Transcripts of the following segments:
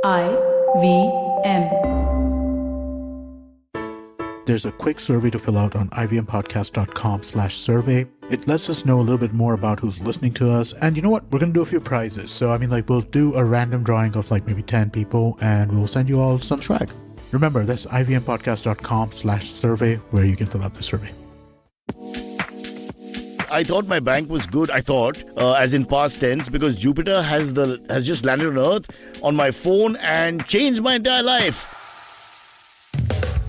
IVM. There's a quick survey to fill out on ivmpodcast.com/survey. It lets us know a little bit more about who's listening to us. And you know what? We're going to do a few prizes. So, we'll do a random drawing of maybe 10 people and we'll send you all some swag. Remember, that's ivmpodcast.com/survey where you can fill out the survey. I thought my bank was good. As in past tense, because Jupiter has just landed on Earth on my phone and changed my entire life.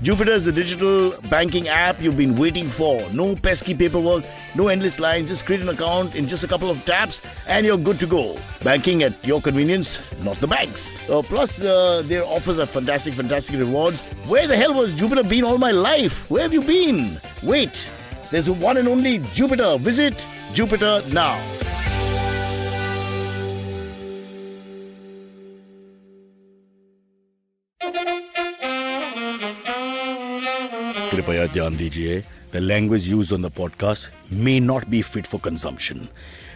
Jupiter is the digital banking app you've been waiting for. No pesky paperwork, no endless lines. Just create an account in just a couple of taps and you're good to go. Banking at your convenience, not the bank's. Plus, their offers are fantastic rewards. Where the hell was Jupiter been all my life? Where have you been? Wait, there's a one and only Jupiter. Visit Jupiter now. कृपया ध्यान दीजिए, the language used on the podcast may not be fit for consumption.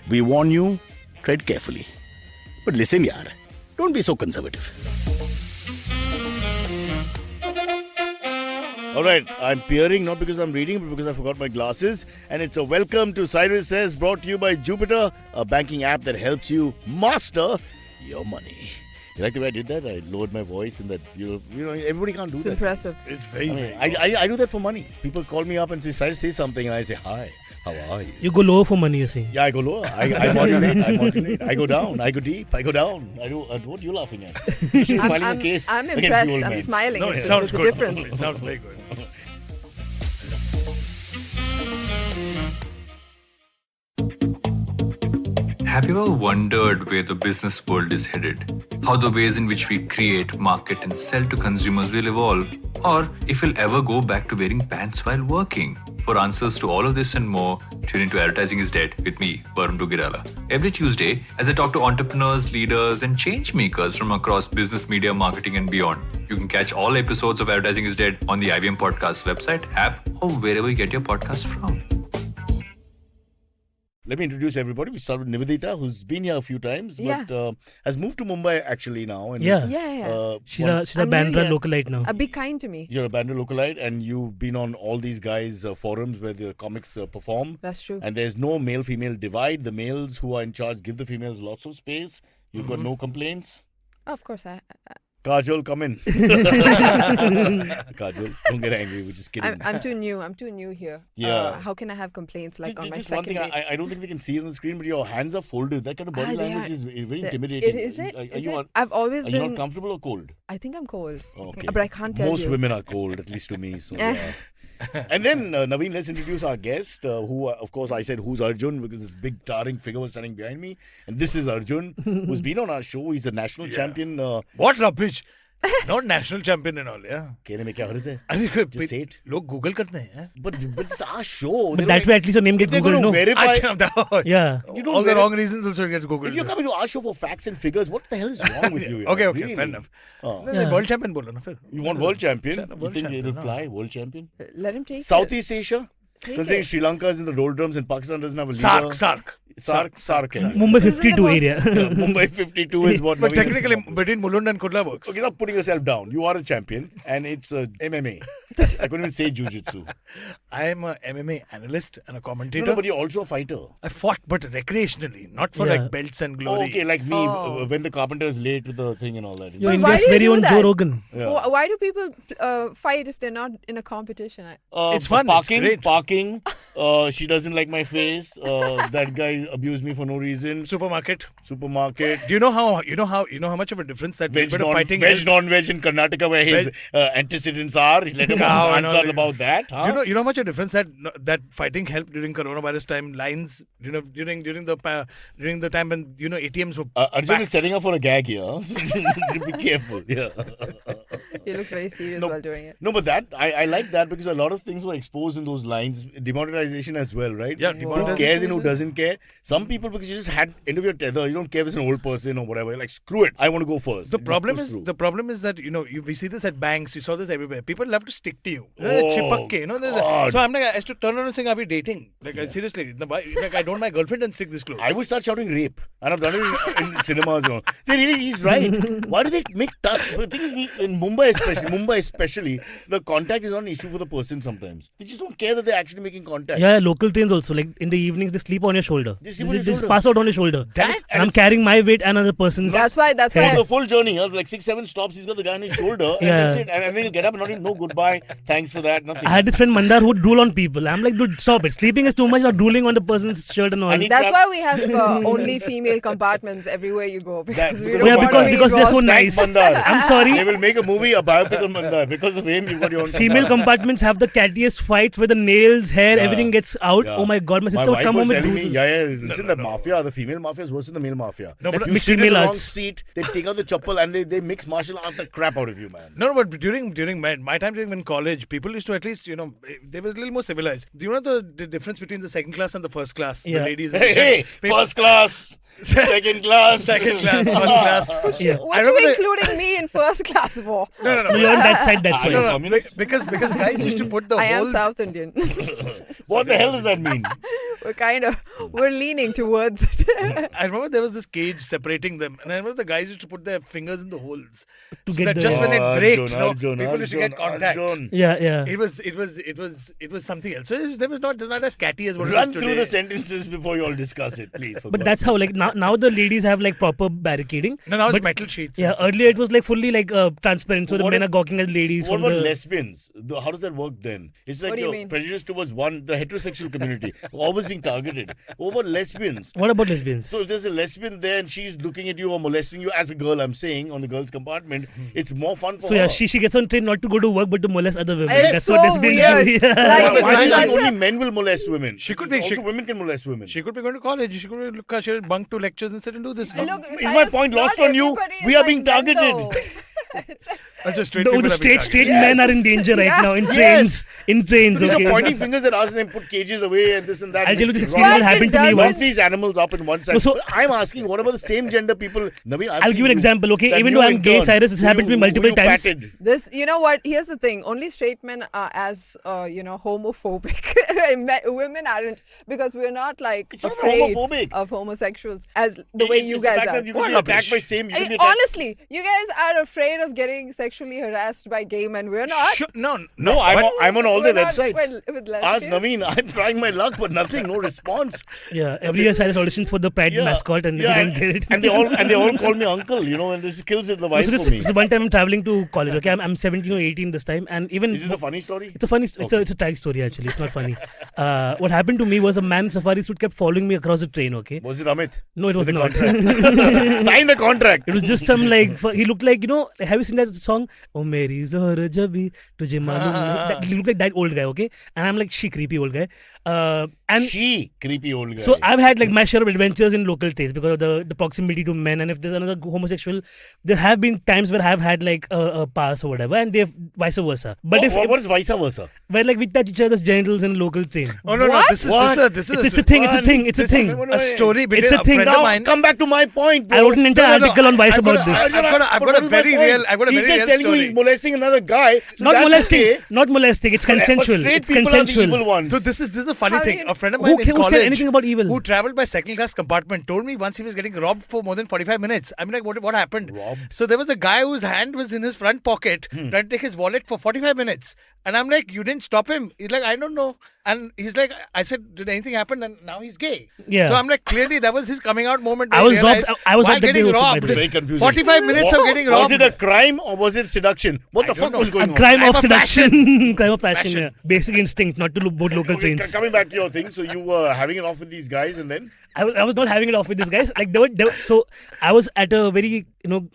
We warn you, tread carefully. But listen yaar, don't be so conservative. Alright, I'm peering not because I'm reading but because I forgot my glasses. And it's a welcome to Cyrus Says, brought to you by Jupiter, a banking app that helps you master your money. You like the way I did that? I lowered my voice and that, everybody can't do that. It's impressive. It's very I do that for money. People call me up and say something and I say, hi, how are you? You go lower for money, you're saying? Yeah, I go lower. I modulate. I go down. I go deep. I go down. I do. What are you laughing at? You should be filing a case. I'm against impressed. the old I'm men. smiling. No, it sounds There's good. a difference. It sounds very good. Have you ever wondered where the business world is headed? How the ways in which we create, market and sell to consumers will evolve? Or if we'll ever go back to wearing pants while working? For answers to all of this and more, tune into Advertising is Dead with me, Varun Tugirala. Every Tuesday, as I talk to entrepreneurs, leaders and change makers from across business, media, marketing and beyond. You can catch all episodes of Advertising is Dead on the IVM Podcast website, app or wherever you get your podcast from. Let me introduce everybody. We start with Niveditha, who's been here a few times, but has moved to Mumbai actually now. And Yeah. She's a I'm Bandra new here. localite now. Be kind to me. You're a Bandra localite and you've been on all these guys' forums where the comics perform. That's true. And there's no male-female divide. The males who are in charge give the females lots of space. You've got no complaints. Oh, of course. Kajol, come in. Kajol, don't get angry. We're just kidding. I'm too new. I'm too new here. Yeah. How can I have complaints on my Just one second thing, date? I don't think they can see it on the screen, but your hands are folded. That kind of body They language are. is very intimidating. Is it? Are Is you it? on- I've always Are you been. not comfortable or cold? I think I'm cold. Okay. But I can't tell Most you. women are cold, at least to me. So, yeah. And then, Naveen, let's introduce our guest, who, of course, I said, who's Arjun? Because this big towering figure was standing behind me. And this is Arjun, who's been on our show. He's a national champion. What rubbish? Not national champion and all, yeah. कहने में क्या हर्ज है? Just say it. लोग Google करते हैं. But it's our show. But that way at least your name gets They're Googled, going to no? verify. Yeah. You don't All the verify- wrong reasons also gets Googled. If you're coming to our show for facts and figures, what the hell is wrong with you? Okay, Really? fair enough. Oh. No, World champion बोलो ना फिर. You want world champion? World You think champion, it'll no. fly? World champion? Let him take Southeast Asia? Take Considering it. Sri Lanka is in the doldrums and Pakistan doesn't have a leader. Sark. Sark. Mumbai This isn't 52 the area. Mumbai 52 is what. But Naveen has technically come up with. between Mulund and Kurla works. Okay, stop putting yourself down. You are a champion and it's MMA. I couldn't even say jiu-jitsu. I am a MMA analyst and a commentator. No, but you're also a fighter. I fought, but recreationally, not for Yeah. like belts and Oh, glory. okay, like me, Oh. when the carpenter is late with the thing and all that. You're But why India's do you very do own that? Joe Rogan. Yeah. Why do people fight if they're not in a competition? It's fun, it's great. Parking. She doesn't like my face. That guy abused me for no reason. Supermarket. Supermarket. Do you know how much of a difference that Veg, bit of fighting veg is? non-veg in Karnataka where his antecedents are. Let him Cow and all answer that. about that. Huh? Do you know how much a difference that fighting helped during coronavirus time? Lines, during the time when ATMs were Arjun packed. is setting up for a gag here. So be careful. Yeah. He looks very serious No. while doing it. No, but that I like that because a lot of things were exposed in those lines. Demonetization as well, right? Yeah, Who demonetization. cares and who doesn't care? Some people, because you just had end of your tether, you don't care if it's an old person or whatever. You're like, screw it, I want to go first. The And problem push is through. the problem is that we see this at banks. You saw this everywhere. People love to stick to you. Oh, Chipakke, God. So I'm like, I used to turn around and saying, "Are we dating?" Like seriously, like I don't my girlfriend and stick this close. I would start shouting rape, and I've done it in cinemas. And all. He's right. Why do they make touch? The thing is, in Mumbai especially, the contact is not an issue for the person sometimes. They just don't care that they're actually making contact. Yeah, local trains also. Like in the evenings, they sleep on your shoulder. They sleep on your just shoulder. pass out on your shoulder. And I'm carrying my weight and another person's. That's why. For the full journey, like 6-7 stops, he's got the guy on his shoulder, and Yeah. that's it. And then he'll get up and not even know goodbye, thanks for that, nothing. I had this friend Mandar who would drool on people. I'm like, dude, stop it. Sleeping is too much. Or drooling on the person's shirt and all. I need- That's why we have only female compartments everywhere you go because we because don't yeah, want to be because they're so involved. nice. Mandar. I'm sorry. They will make a movie, a biopic on Mandar. Because of him, you got your own Female compartments have the cattiest fights where the nails, hair, Yeah. everything gets out. Yeah. Oh my god, my sister My would wife come was home with telling me, bruises. listen, the mafia, the female mafia is worse than the male mafia. No, but you mixed sit in the female wrong arts. seat, they take out the chappal and they mix martial art the crap out of you, man. No, but during my time in college, people used to at least they were a little more civilized. Do you know the difference between the second class and the first class? Yeah. The ladies. Hey, first class, second class. second class, first class. Yeah. What I are you remember including me in first class for? No, No, you're on that side, that's Are you why. No, communist? because guys used to put the I am holes. South Indian. What the hell does that mean? we're leaning towards it. I remember there was this cage separating them, and I remember the guys used to put their fingers in the holes To so get that the- just when it breaks, Arjun, people used to get contact. Arjun. Yeah, yeah. It was something else. So there was not as catty as what Run it is through today. the sentences before you all discuss it, please. for But God's that's sake. how, like, now the ladies have, like, proper barricading. No, now it's But- metal sheets. Yeah, and stuff. earlier it was, like, fully, like, transparent. So the What men if- are gawking at ladies What from about the... lesbians? How does that work then? It's like What do you you're mean? prejudiced towards the heterosexual community, always being targeted. What about lesbians? What about lesbians? So if there's a lesbian there and she's looking at you or molesting you as a girl, I'm saying, on the girls' compartment, it's more fun for So her. yeah, she gets on train not to go to work but to molest other women. It's That's so what lesbians weird. do. Yeah. Like, Why it's is it such only a- men will molest women? She could Because be- also women can molest women. She could be going to college. She could be she would bunk 2 lectures and sit and do this. Look, Is my point lost not on you? everybody We is are being like men, targeted. though. Just straight The people are being straight targeted. men are in danger right Yeah. now in Yes. trains. In trains, Because okay. you're pointing fingers at us and then put cages away and this and that. I'll tell you this Make- experience But that it happened to me doesn't- Lock once. these animals up in one side. No, so- But I'm asking, what about the same gender people? Naveen, I'll give you an example, okay? Even though I'm gay, Cyrus, this happened to me multiple times. This, you know what? Here's the thing. Only straight men are as, homophobic. Women aren't, because we're not like It's not afraid homophobic. of homosexuals as the way you guys are. You can be attacked by same. You can be attacked. Honestly, you guys are afraid of getting sexually harassed by gay men. We're not. No, I'm on all the We're not websites. with Ask lesbians. Naveen. I'm trying my luck, but nothing. No response. Yeah, every year Cyrus auditions for the Pride mascot and he didn't get it. and they all call me uncle. And this kills it the vibe So for me. this one time I'm traveling to college, okay? I'm 17 or 18 this time, and even... Is this a funny story? It's a funny, it's a tragic story actually. It's not funny. What happened to me was a man in safari suit kept following me across the train. Okay. Was it Amit? No, it was With the not. contract. Sign the contract. It was just some like he looked like have you seen that song? Oh Mary Zohar Jabi Tujhe Malum Nahi? He looked like that old guy. Okay, and I'm like she creepy old guy. And She creepy old guy. so I've had like my share of adventures in local trains because of the proximity to men, and if there's another homosexual, there have been times where I've had like a pass or whatever, and they've vice versa. But what is vice versa? where like we touch each other's genitals in a local train. Oh no, What? this is It's a thing. It's a thing. It's a this thing. is a story between It's a thing. friend of Now mine. come back to my point, bro. I wrote an entire article on Vice about this. I've got a very real. He's just telling you he's molesting another guy. So Not that's molesting. okay. Not molesting. It's But consensual. straight It's people are the evil consensual. ones. So this is a funny How do thing. you- A friend of Who mine in said college anything about evil? who traveled by second class compartment told me once he was getting robbed for more than 45 minutes. I'm like, what happened? Robbed? So there was a guy whose hand was in his front pocket trying to take his wallet for 45 minutes. And I'm like, you didn't stop him. He's like, I don't know. And he's like, I said, did anything happen? And now he's gay. Yeah. So I'm like, clearly that was his coming out moment. I where was he robbed. realized, I was why at that day getting also, by robbed? the way. Very confusing. 45 minutes of getting Was robbed. it a crime or was it seduction? What the don't fuck know. was going on? Crime Crime of of seduction. Crime of passion. Passion. Yeah. Basic instinct, not to board local Okay, trains. coming back to your thing, so you were having it off with these guys and then? I was not having it off with these guys. Like so I was at a very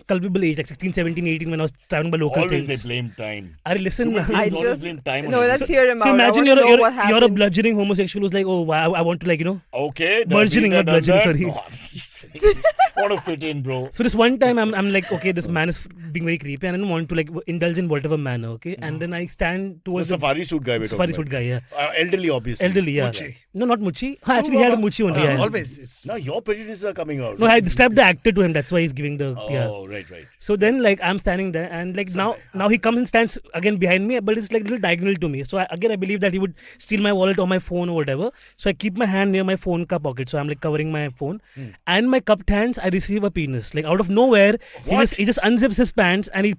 culpable age, like 16, 17, 18 when I was traveling by local Always trains. they blame time. I listen. Human I beings always just blame time on no. everything. Let's hear him So out. imagine I wanna know what you're a happened. bludgeoning homosexual who's like, oh, I want to Okay. Bludgeoning, been not there, done bludgeoning, that. sorry. Oh, want to fit in, bro. So this one time I'm like, okay, this man is being very creepy, and I didn't want to like indulge in whatever manner. Okay, and then I stand The towards the safari suit guy. safari suit guy. Yeah, Elderly, obviously. elderly. Yeah, Muchi. no, not Muchi. Actually, he had a Muchi only. Yeah. Always. It's Now your prejudices are coming out. No, I described the actor to him. That's why he's giving the. Oh, Yeah. right. So then, like, I'm standing there, and like now he comes and stands again behind me, but it's like a little diagonal to me. So I believe that he would steal my wallet or my phone or whatever. So I keep my hand near my phone cup pocket. So I'm like covering my phone, and my cupped hands. I receive a penis. Like out of nowhere, he just unzips his pants and he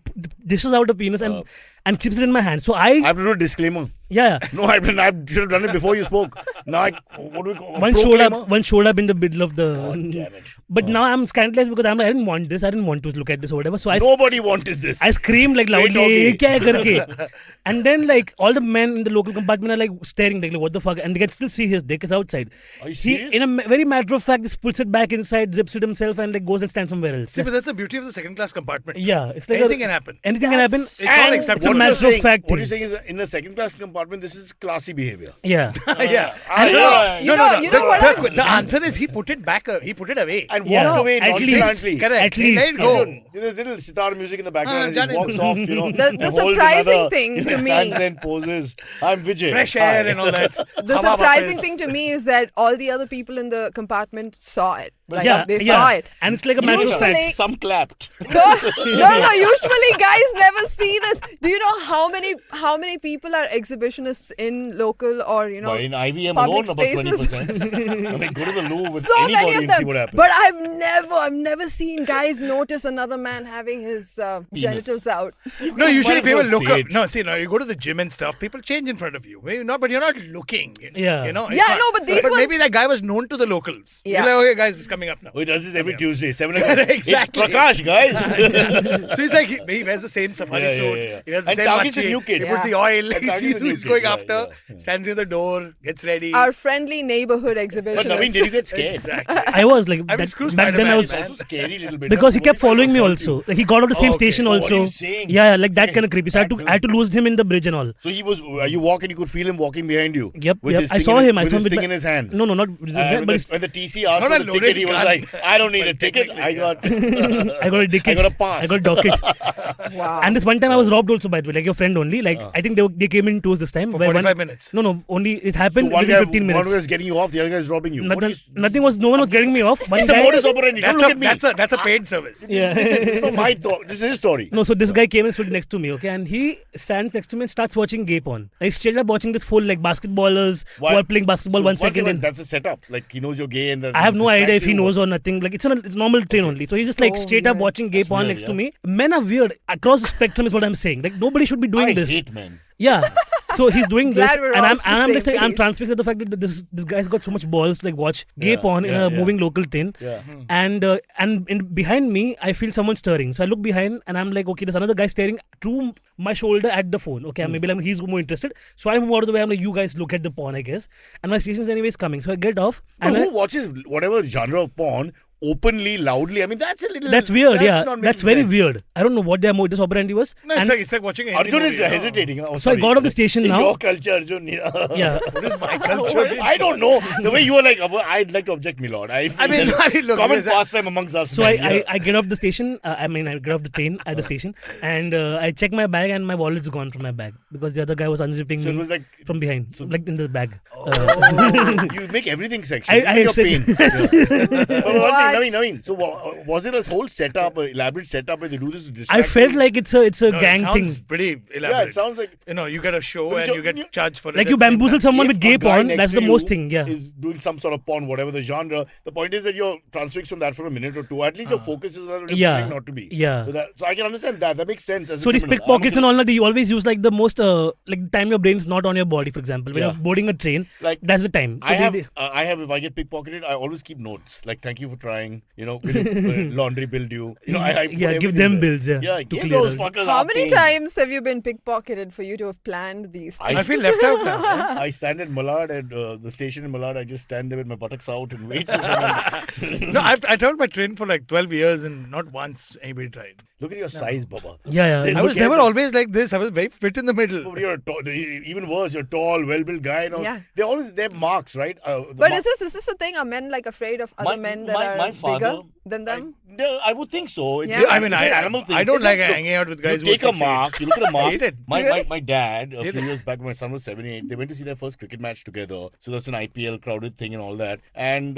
dishes out a penis and keeps it in my hand. So I have to do a disclaimer. Yeah. No, I should have done it before you spoke. Now, what do we call One showed up in the middle of the. Damn it. But now I'm scandalized because I'm like, I didn't want this. I didn't want to look at this or whatever. So Nobody wanted this. I scream like Straight loudly, "Ye doggy." kya hai karke?" And then like all the men in the local compartment are like staring, like what the fuck, and they can still see his dick is outside. Are you He, serious? in a very matter of fact, just puts it back inside, zips it himself, and like goes and stands somewhere else. See, but that's the beauty of the second class compartment. Yeah, it's like Anything can happen. Anything can happen. It's all acceptable. It's a What matter you're of fact What thing. you're saying is that in a second class compartment, this is classy behavior. Yeah. Yeah. You know what The answer is he put it back. He put it away. And walked Yeah. away At least. nonchalantly. Correct. At least. Let it go. There's little sitar music in the background as Johnny. he walks off, The and holds surprising another, thing to stands me- there and poses. I'm Vijay. Fresh air Hi. and all that. The Hawa surprising Wafis. thing to me is that all the other people in the compartment saw it. Like, Yeah, they yeah. saw it. And it's like a matter of Usually- fact. Some clapped. No. Usually guys never see this. Do you know how many people are exhibitionists in local or But in IVM public alone, about spaces? 20%. I mean, go to the loo with So many anybody of and see them. what happens. But I've never seen guys notice another man having his genitals out. No, usually Might as people well look say up. it. No, see, no, you go to the gym and stuff. People change in front of you. Maybe not, but you're not looking. Yeah. You know. it's Yeah, not- no, but these But maybe ones- that guy was known to the locals. Yeah. You're like, okay, guys, it's coming up now. Oh, he does this every Tuesday, 7 o'clock. Exactly. It's Prakash, guys. So he's like, he wears the same safari Yeah, yeah, suit. yeah. He wears the And same Tagi's a machi. new kid. He puts the oil. And He Tagi's sees a who new he's kid. going Yeah, after. yeah. Stands near the door. Gets ready. Our friendly neighborhood But exhibition. Naveen, did you get scared? Exactly. I was like I mean, screw back then I Spider-Man, was man. Also scary little bit. because he What kept if I following me assault you? also. Like he got off the same Okay. station Oh, what also. are you saying? Yeah, like that Okay. kind of creepy. So I had to lose him in the bridge and all. So he was. You walk and you could feel him walking behind you. Yep. With Yep. his I thing saw in his- him. I with saw his him thing in his hand. No, not. When but it's, the TC asked Not for a the loaded ticket, he was gun. like, "I don't need a But ticket. technically, I got, I got a ticket. I got a pass." I got docket. Wow. And this one time I was robbed also by the way, like your friend only. Like I think they came in tours this time. For where 45 minutes. No, only it So happened one within guy, 15 one minutes. was getting you off, the other guy is robbing you. What are Nothing was. No one was getting me off. One It's a guy, modus operandi. Don't look at me. That's a paid service. Yeah. This is not my thought. This is his story. No, so this guy came and stood next to me, okay, and he stands next to me and starts watching gay porn. Like straight up watching this full like basketballers who Why- are playing basketball So 1 once second. again, And that's a setup. Like he knows you're gay, and I have no idea if he knows or or nothing. Like it's a normal train only. So he's just like So straight up weird. watching gay porn weird, next to yeah. me. Men are weird across the spectrum, is what I'm saying. Like nobody should be doing I this. hate men. Yeah. So he's doing this, Glad we're and all I'm on the I'm just same like I'm page. transfixed at the fact that this guy's got so much balls to like watch gay Yeah, porn in yeah, a yeah. moving local train. Yeah. And behind me, I feel someone stirring. So I look behind, and I'm like, okay, there's another guy staring through my shoulder at the phone. Okay, maybe like he's more interested. So I move out of the way. I'm like, you guys look at the porn, I guess. And my station's anyways coming. So I get off, But and who watches whatever genre of porn openly, loudly? I mean, that's a little. that's weird. Yeah, not that's making very sense. weird. I don't know what their modus operandi was. No, And it's like watching a Hindi Arjun is movie, you know. hesitating. Oh, So I sorry. got off the station In now. your culture, Arjun. Yeah. What is my culture? I don't know. The way you were like, I'd like to object, my lord. I mean, look, common listen. pastime amongst us. So men, yeah. I get off the station. I get off the train at the station, and I check my bag, and my wallet's gone from my bag because the other guy was unzipping So it me was like. from behind, like in the bag. You make everything sexual. I Even your said- pain. Yeah. But one What? thing, Naveen. So was it a whole setup, an elaborate setup where they do this to distract I felt you? like it's a No, gang it thing. sounds pretty elaborate. Yeah, it sounds like You know, you get a show But and so- you get charged for it. Like at you the same bamboozle time. someone if with gay a guy porn. next That's to the you most thing. Yeah. is doing some sort of porn, whatever the genre. The point is that you're transfixed from that for a minute or two. At least your focus is on Yeah. not to be. Yeah. So I can understand that. That makes sense. As So a these criminal. pickpockets and all that, you always use like the most like the time your brain's not on your body. For example, when Yeah. you're boarding a train, Like, that's the time. So I they- have. If I get pickpocketed, I always keep notes. Like, thank you for trying. Laundry bill due. I put Yeah, give everything them there. bills, yeah, Yeah, to give clear those out. fuckers. How our many pain. times have you been pickpocketed for you to have planned these things? I feel left out now. I stand at Malad at the station in Malad. I just stand there with my buttocks out and wait for someone. No, I traveled by train for like 12 years and not once anybody tried. Look at your size, Baba. yeah. There's I was okay, never but- always like this. I was very fit in the middle. But you're even worse. You're tall, well-built guy. Yeah. They're marks, right? But is this a thing? Are men like afraid of other men that are? My my father bigger than them? I would think so. It's Yeah. I mean, it's an animal thing. I don't like Look, hanging out with guys you who take a are 6'8". mark. You look at a mark. Hate it. My dad, a Hate few it. years back, when my son was 7, 8, they went to see their first cricket match together. So that's an IPL crowded thing and all that. And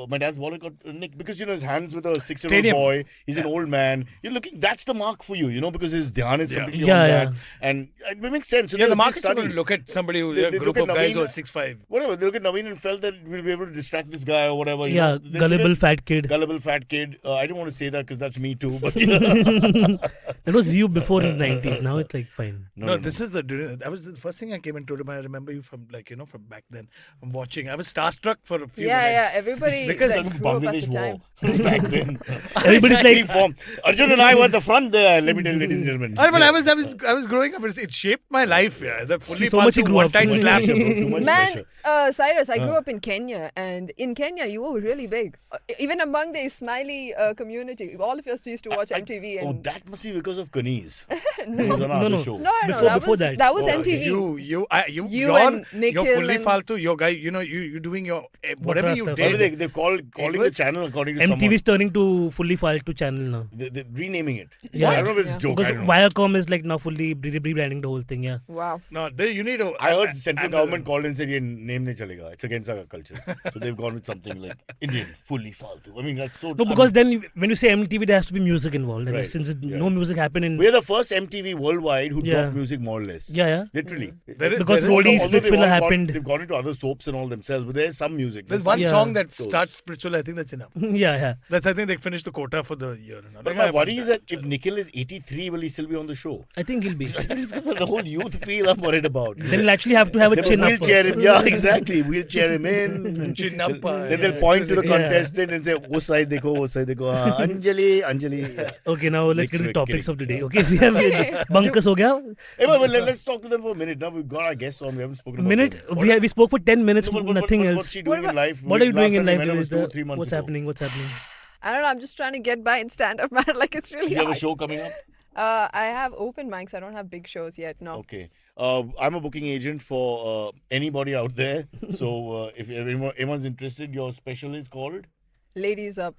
my dad's wallet got nicked because, his hands with a 6-year-old Stadium. boy. He's an old man. You're looking, that's the mark for you, because his dhyan is Yeah. completely Yeah, on yeah. that. And it makes sense. So Yeah, the there's this market's going study. to look at somebody who They a group look at of guys who are Navin- 6'5". Whatever, they look at Navin and felt that we'll be able to distract this guy or whatever. you Yeah, know. They gullible figured- fat kid. Gullible fat kid. I don't want to say that because that's me too. But It was you before in the 90s. Now it's like fine. No, this is that was the first thing I came and told him. I remember you from from back then. From watching, I was starstruck for a few Yeah, minutes. everybody Because that the grew up at the Bangladesh time. war back then. Everybody's like, Reform. Arjun and I were at the front there. Let me tell you, ladies and gentlemen. But I was growing up. It shaped my life. Yeah, the fully so much you grew up. one-time slap. Too much Man, pressure. Cyrus, I grew up in Kenya, and in Kenya, you were really big. Even among the Smiley community, all of us used to watch MTV. Oh, And that must be because of Kaneez. no, He was on our No, other no. show. no, Before that. that was Oh, okay. MTV. You You and Nikhil you're fully and- faltu. Your guy, you doing your whatever you after did. Maybe they're calling the was- channel according to MTV is turning to fully filed to channel now. They're renaming it. Yeah. I don't know if it's Yeah. a joke. Because I don't know. Viacom is like now fully rebranding the whole thing. Yeah. Wow. No, you need to. I heard central and government called and said, "Ye name nahi chalega. It's against our culture." So they've gone with something like Indian, fully faltu. I mean, that's so. No, because then when you say MTV, there has to be music involved. And Right. since Yeah. no music happened in. we're the first MTV worldwide who Yeah. dropped music more or less. Yeah, yeah. Literally. Because there is Roadies, Although Splitsville all happened. They've gone into other soaps and all themselves, but there's some music. There's some- one Yeah. song that So- starts spiritual. I think that's enough. Yeah, yeah. I think they finished the quota for the year. But my worry is that if Nikhil is 83, will he still be on the show? I think he'll be. I think it's got the whole youth feel I'm worried about. Then he'll actually have to have a They chin will up. wheelchair him. Yeah, exactly. Wheelchair him in. and Chin up, Then they'll yeah. point to the Yeah. contestant and say, "Wo side dekho, wo side dekho." Anjali, Anjali. Yeah. Okay, now let's Next get to week, topics kidding. of the day. Okay, we have bunkers ho gaya. Hey, but let's talk to them for a minute. Now we've got our guests on. We haven't spoken about Minute. them. We spoke for 10 minutes. No, but Nothing What's else. she doing in life? What are you doing in Last life? time we met her was Niveditha? 2 or 3 months What's ago. happening? What's happening? I don't know. I'm just trying to get by in stand up, man. Like, it's really Do you have a hard. show coming up? I have open mics. I don't have big shows yet. No. Okay. I'm a booking agent for anybody out there. So if anyone's interested, your special is called Ladies Up.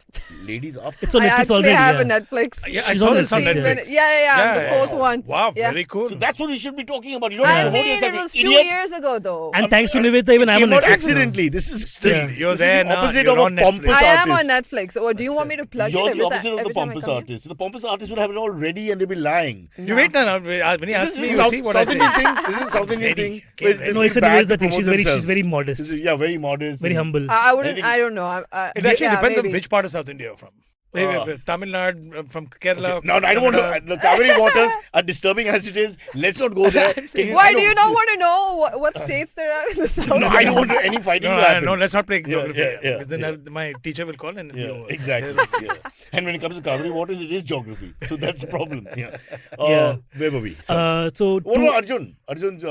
Ladies Up. It's on I Netflix actually already. have yeah. a Netflix. Yeah, I She's saw on this on Netflix, Netflix. Yeah. I'm the fourth one. Wow, Yeah. very cool. So that's what we should be talking about. You don't I promote mean, yourself, it was you 2 idiot. years ago, though. And thanks to Niveditha, even I'm on Came out Netflix. now. accidentally. This is still Yeah. You're this there is the now. opposite You're of a on Netflix. pompous I am artist. on Netflix. Or do you want me to plug You're it the every opposite of the every time I pompous come here? artist. The pompous artist would have it all ready and they'd be lying. You wait now. When he asks me, you South, see what I South say. Indian thing. This is South Indian Ready. thing. Okay, where ready. No, they it's feel a bad Niveditha to thing. promote She's themselves. very modest. This is, very modest. Very and- humble. I wouldn't. Anything- I don't know. It actually yeah, depends maybe. on which part of South India you're from. Tamil Nadu, from Kerala. No, I don't want to. The Kaveri waters are disturbing as it is. Let's not go there. Why do you not want to know what states there are in the south? No, I don't want any fighting to happen. No, let's not play Yeah, geography. yeah, Because then yeah. my teacher will call and Yeah, you- exactly. Yeah. And when it comes to Kaveri waters, it is geography. So that's the problem. Yeah. Yeah. Where were we? Sorry. So What two- about Arjun? Arjun's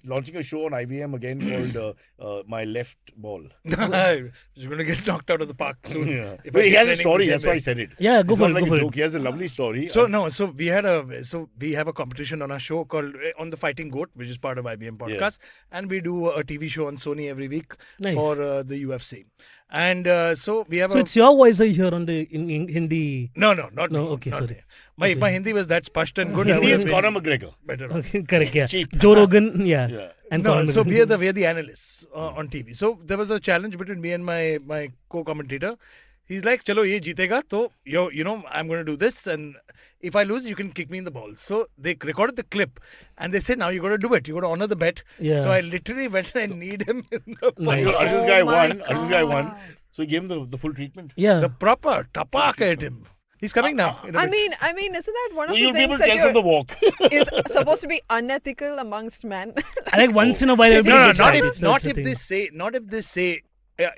launching a show on IVM again called My Left Ball. He's going to get knocked out of the park soon. Yeah. If I But he keep has a training story. the That's same why I way. said it. Yeah, go It's for not it, like go a for joke. He has a lovely story. So we have a competition on our show called On the Fighting Goat, which is part of IBM podcast, and we do a TV show on Sony every week Nice. for the UFC. And so we have So it's your voice I hear on the in Hindi. not me. Okay, not sorry. me. My my Hindi was that spashed and good. I Hindi would is have Conor been McGregor. better off. Okay, correct. Yeah. Cheap. Joe Rogan. Yeah. Yeah. And No, Conor so McGregor. we are the analysts on TV. So there was a challenge between me and my co-commentator. He's like, "Chalo, ye jeetega, to I'm going to do this, and if I lose, you can kick me in the balls." So they recorded the clip, and they said, "Now you got to do it. You got to honor the bet." Yeah. So I literally went and kneed him in the Nice. balls. Arjun's Oh guy my won. Arjun's guy won. God. So he gave him the full treatment. Yeah. The proper tapak at him. He's coming now. in a I bit. mean, isn't that one of You'll the be able things to that tell from the walk. is supposed to be unethical amongst men? I like once in a while. everybody no, gets not tired. if not if they say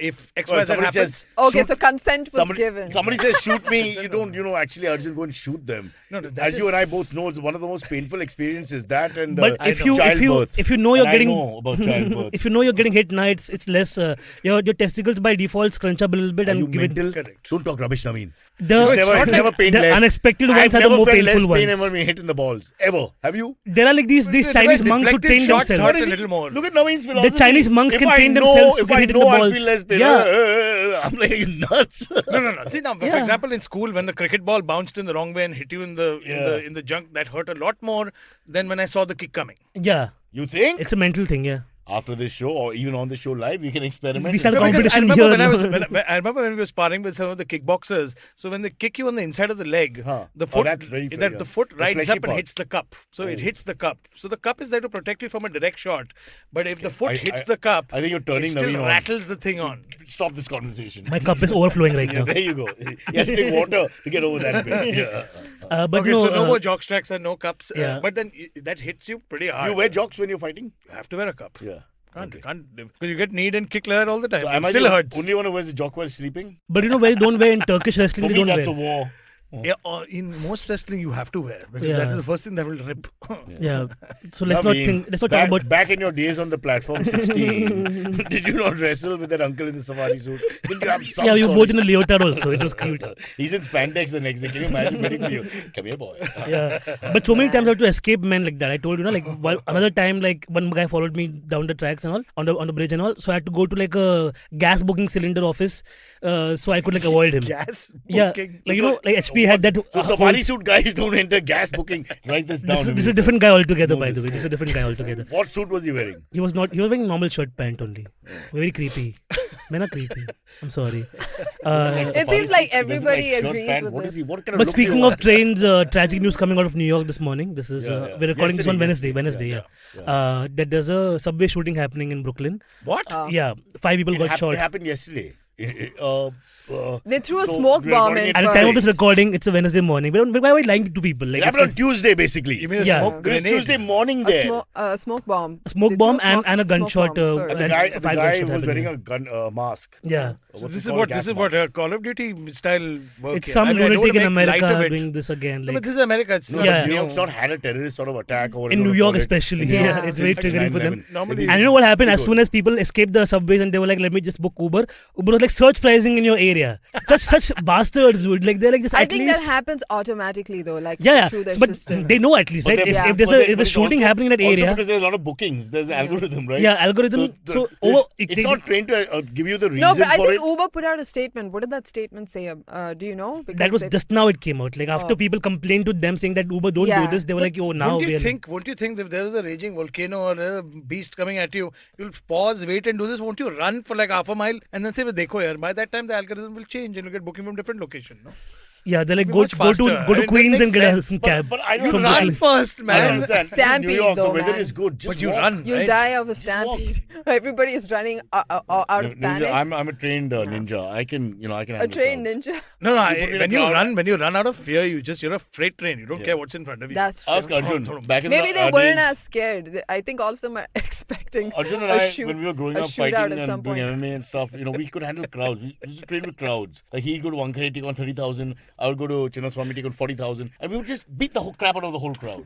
if X Well, Y Z somebody happens. says, Okay, shoot- so consent was given. Somebody says, shoot me. You don't, actually, Arjun, go and shoot them. No, that As you is- and I both know, it's one of the most painful experiences. That and But I if know. you childbirth. if you know you're And getting I know about childbirth. if you know you're getting hit now, it's less. Your testicles by default scrunch up a little bit Are and you give it. mental? Correct. Don't talk rubbish, Naveen. The, It's never pain the less. unexpected I've ones are the never more felt painful less pain ones. ever been hit in the balls. Ever. Have you? There are like these Chinese monks who deflected train shots themselves. hurt a little more. Look at Naveen's philosophy. Chinese monks If can I train know, themselves to if get I hit in know the I'll balls. feel less pain. Yeah. I'm like, are you nuts? No. See now, for example, in school, when the cricket ball bounced in the wrong way and hit you in the junk, that hurt a lot more than when I saw the kick coming. Yeah, You think? it's a mental thing. Yeah. After this show or even on the show live, we can experiment. We start No, because I competition remember here. I remember when we were sparring with some of the kickboxers. So when they kick you on the inside of the leg, Huh. the Oh, foot, that's very fair, yeah. the foot The rides fleshy up and part. hits the cup. So it hits the cup. So the cup is there to protect you from a direct shot. But if the foot hits the cup, I think you're turning it still Navin on. rattles the thing on. Stop this conversation. My cup is overflowing right Yeah, now. there you go. You have to take water to get over that bit. Yeah. But Okay, no, so no more jock stracks and no cups. Yeah. But then that hits you pretty hard. Do you wear jocks when you're fighting? You have to wear a cup. Yeah. Can't because you get kneed and kicked like that all the time. So it am I still the hurts. only one who wears a jock while sleeping? but where you don't wear in Turkish For wrestling, they me, don't that's a wear. war. Yeah, in most wrestling you have to wear because Yeah. that is the first thing that will rip. Yeah. So let's not talk about. Back in your days on the platform 16, did you not wrestle with that uncle in the safari suit? Didn't you have some Yeah, we were story? both in a leotard also. It was cute. He's in spandex the next day. Can you imagine waiting for you? Come here, boy. Yeah, but so many times I had to escape men like that. I told you, another time, like one guy followed me down the tracks and all on the bridge and all. So I had to go to like a gas booking cylinder office, so I could like avoid him. Gas Yeah, booking. like HP had that. So safari suit guys don't enter gas booking. Write this down. This is a different guy altogether, Know by this the way. This is a different guy altogether. What suit was he wearing? He was not. He was wearing normal shirt pant only. Very creepy. Men are creepy. I'm sorry. It seems like everybody agrees with What this. is he? What kind of But look do you speaking want? of trains, tragic news coming out of New York this morning. This is we're recording this on Wednesday. Yesterday. That there's a subway shooting happening in Brooklyn. What? Yeah, 5 people got shot. It happened yesterday. They threw a So smoke we're bomb recording in it At the time of this first. recording, it's a Wednesday morning. Why are we lying to people? Like It happened on Tuesday, basically. You mean a Yeah. smoke It was grenade? Tuesday morning A there. smoke bomb. a smoke They bomb threw and a smoke gunshot. bomb first. The and guy, five was gunshots wearing happened. a mask. Yeah. What's This it is called? what Gas this is what mask. Call of Duty style work. It's here. some I mean, I don't lunatic in wanna make light America of it. doing this again. No, Like but this is America. It's not Yeah. New new. York's not had a terrorist sort of attack over in New York, especially. Yeah. Yeah, it's very Since triggering for them. 9/11. Normally- And you know what happened? As Good. soon as people escaped the subways and they were like, "Let me just book Uber." Uber was like, "Search pricing in your area." Such bastards, dude. Like they're like just I at think least. that happens automatically though, like Yeah, through their but system. they know at least, right? But If, they- if there's but a they- if but a it's shooting also- happening in that Also area, because there's a lot of bookings. There's an algorithm, right? yeah, algorithm. So it's not trained to give you the reason No, but I for think it. Uber put out a statement. What did that statement say? Do you know? that was they- just now it came out. Like after Oh. people complained to them saying that Uber don't do Yeah. this, they were like, "Oh, now Won't we you are." think if there was a raging volcano or a beast coming at you, you'll pause, wait, and do this? Won't you run for like half a mile and then say, "Dekho yaar." By that time, the algorithm will change and you'll get booking from different location. No? Yeah, they're like Be go much to faster. go I to mean, that Queens and makes get a sense. some cab. But I don't You from run Brooklyn. first, I man. don't understand. This is New Stampede, York, the though, weather man. is good. Just But you walk. run, You right? die of a stampede. Everybody is running out of Ninja, panic. I'm a trained ninja. I can A handle trained crowds. ninja. No, You put me in a when you crowd- run out of fear, you're a freight train. You don't care what's in front of you. That's true. Ask Arjun. Back in Maybe the, they weren't days, as scared. I think all of them are expecting Arjun and a I, shoot, when we were growing a up shootout fighting at some and doing point. MMA and stuff, we could handle crowds. We used to train with crowds. Like he'd go to Wankhede, take on 30,000. I would go to Chinnaswamy, take on 40,000. And we would just beat the whole crap out of the whole crowd.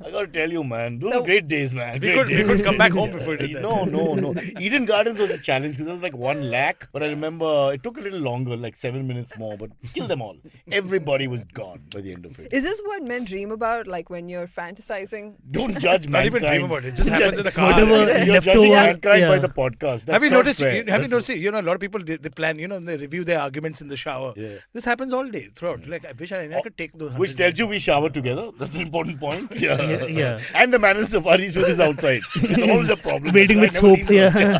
I gotta tell you, man. Those So- were great days, man. We Great could days. come back home before we did that. No. Eden Gardens was a challenge because there was like 1 lakh. But I remember it took a little longer, like 7 minutes more. But kill them all. Everybody was gone by the end of it. Is this what men dream about? Like when you're fantasizing? Don't judge Not even mankind. dream about it. It just happens in the It's car. whatever You're leftover. judging mankind by Yeah. the podcast. That's Have you not noticed? fair. Have you That's- noticed? A lot of people they plan. They review their arguments in the shower. Yeah. This happens all day throughout. Like I wish I could take those. Which 100 tells you we shower together. That's an important point. Yeah. Yeah. And the man in safari suit is outside. It's always a problem. Waiting The with guy never soap. leaves us. Yeah.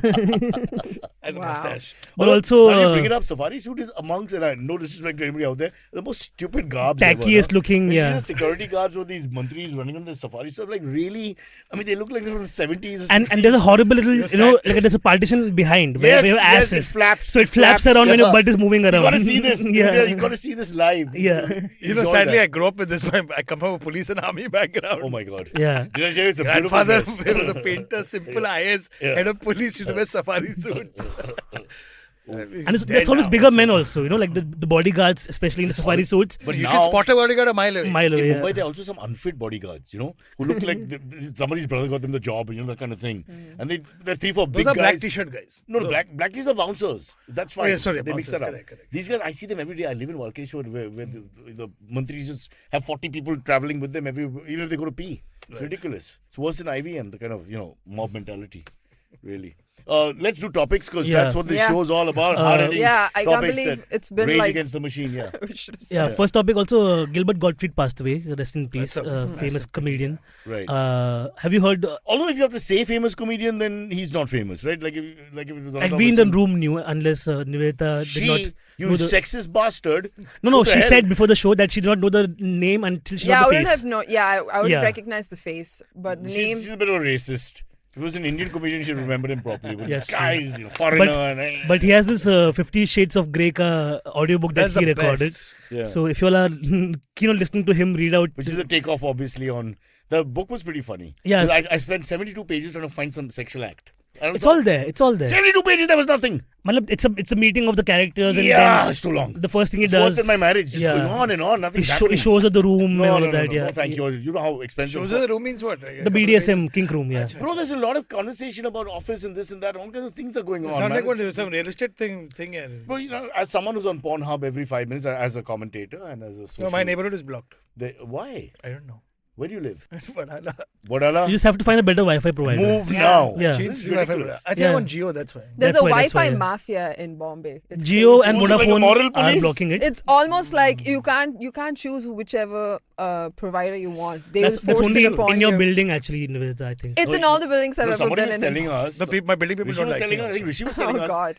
and the Wow. mustache. But also now you bring it up, safari suit is amongst, and I no disrespect to anybody out there, the most stupid garbs ever, Tackiest no? looking, When you see yeah. the security guards with these mantris running on the safari suit, like really, I mean, they look like they're from the 70s. and there's a horrible little, like there's a partition behind where your ass it is. flaps. So it flaps around when your butt is moving You around. gotta see this. Yeah. You gotta see this live. Yeah. Enjoy Sadly, that. I grew up with this. I come from a police and army background. Oh my god. Yeah. Did I tell you it's a beautiful Grandfather dress? was a painter, simple IS, Yeah. head of police, should wear safari suits. And that's always bigger men also, like the bodyguards, especially in the safari suits. But You now, can spot a bodyguard a mile away. Mile away. in Mumbai, Yeah. there are also some unfit bodyguards, who look like somebody's brother got them the job, that kind of thing. And they're 3-4 Those big are guys. black t-shirt guys. No, Those- black is the bouncers. That's fine. yeah, sorry, they mix bouncers, that up. correct. These guys, I see them every day. I live in Walkeshwar where the mantris just have 40 people traveling with them even if they go to pee. It's ridiculous. It's worse than IVM, the kind of, mob mentality. Really. Let's do topics because Yeah. that's what this Yeah. show's all about. Hard-hitting Yeah, I can't topics believe that it's been Rage like. Against the Machine, yeah. We should have Yeah, first topic also, Gilbert Gottfried passed away. Rest in peace. That's a Famous comedian. Right. Have you heard? Although if you have to say famous comedian, then he's not famous, right? Like if it was Like Amitabh we in the Bachchan. room knew, unless Niveditha did not. She, you know the- sexist bastard. No, What the she hell? said before the show that she did not know the name until she Yeah, I saw the wouldn't face. have known. Yeah, I would Yeah. recognize the face, but the name. She's a bit of a racist. If it was an Indian comedian, she'd remember him properly. But Yes, this guy is foreigner. But he has this 50 Shades of Grey ka audiobook that That's he the recorded. best. yeah. So if you all are keen on listening to him read out, Which is a takeoff, obviously, on... The book was pretty funny. Yes. I spent 72 pages trying to find some sexual act. And it's all there. It's all there. 72 pages, there was nothing. Matlab, it's a meeting of the characters, and Yeah, then it's too long. the first thing he It's does. worse than my marriage. Just going on and on. He, Nothing's he happening. shows her the room No, and all no, of no, that. no, Yeah, no, thank you. You know how expensive... Shows of the room means what? Like, The BDSM kink room. Yeah. Bro, there's a lot of conversation about office and this and that. All kinds of things are going on. It sounds man. like what It's- some real estate thing. Yeah. Bro, you know, as someone who's on Pornhub every 5 minutes, as a commentator and as a social... No, my neighborhood is blocked. Why? I don't know. Where do you live? Badala. Wadala? You just have to find a better Wi-Fi provider. Move now. Yeah. This Change is to Wi-Fi. ridiculous. I think Yeah. I'm on Geo, that's why. There's That's a why, that's Wi-Fi why. mafia in Bombay. It's Geo crazy. and Who's like a Vodafone moral are police? blocking it. It's almost like you can't choose whichever provider you want. They That's will force only it upon in your you. building, actually, Niveditha, I think. It's in all the buildings I've No, ever somebody been was in. telling us... My building people Rishi don't was like telling it. us, I think Rishi was telling Oh, us, God.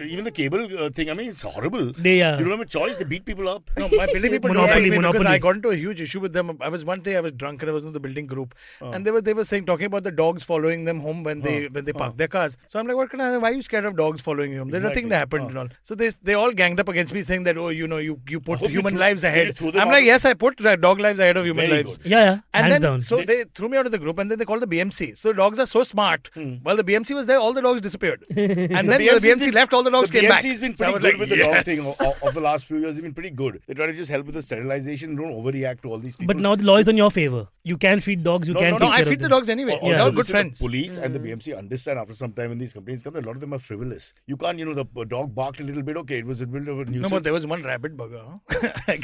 even the cable thing, I mean, it's horrible. They, You don't have a choice, they beat people up. No, my building people don't like Monopoly, me because monopoly. I got into a huge issue with them. One day I was drunk and I was in the building group, and they were saying talking about the dogs following them home when they park their cars. So I'm like, why are you scared of dogs following you home? There's nothing that happened and all. So they all ganged up against me saying that you put hope you human threw- lives did you ahead. throw them I'm out like, of- yes, I put dog lives ahead of human Very lives. good. Yeah, And hands then, down. so they threw me out of the group, and then they called the BMC. So the dogs are so smart. While the BMC was there, all the dogs disappeared. And then the BMC left, all the dogs the came back. BMC has been So I pretty was good like, with the dog yes. thing of the last few years. They've been pretty good. They try to just help with the sterilization. Don't overreact to all these people. But now the law is in your favor. You can feed dogs. You No, can no, take no, I care feed of the them. dogs anyway. Also, They're all listen, good the friends. police and the BMC understand after some time when these complaints come, a lot of them are frivolous. You can't, the dog barked a little bit. Okay, it was a bit of a nuisance. No, but there was one rabbit bugger.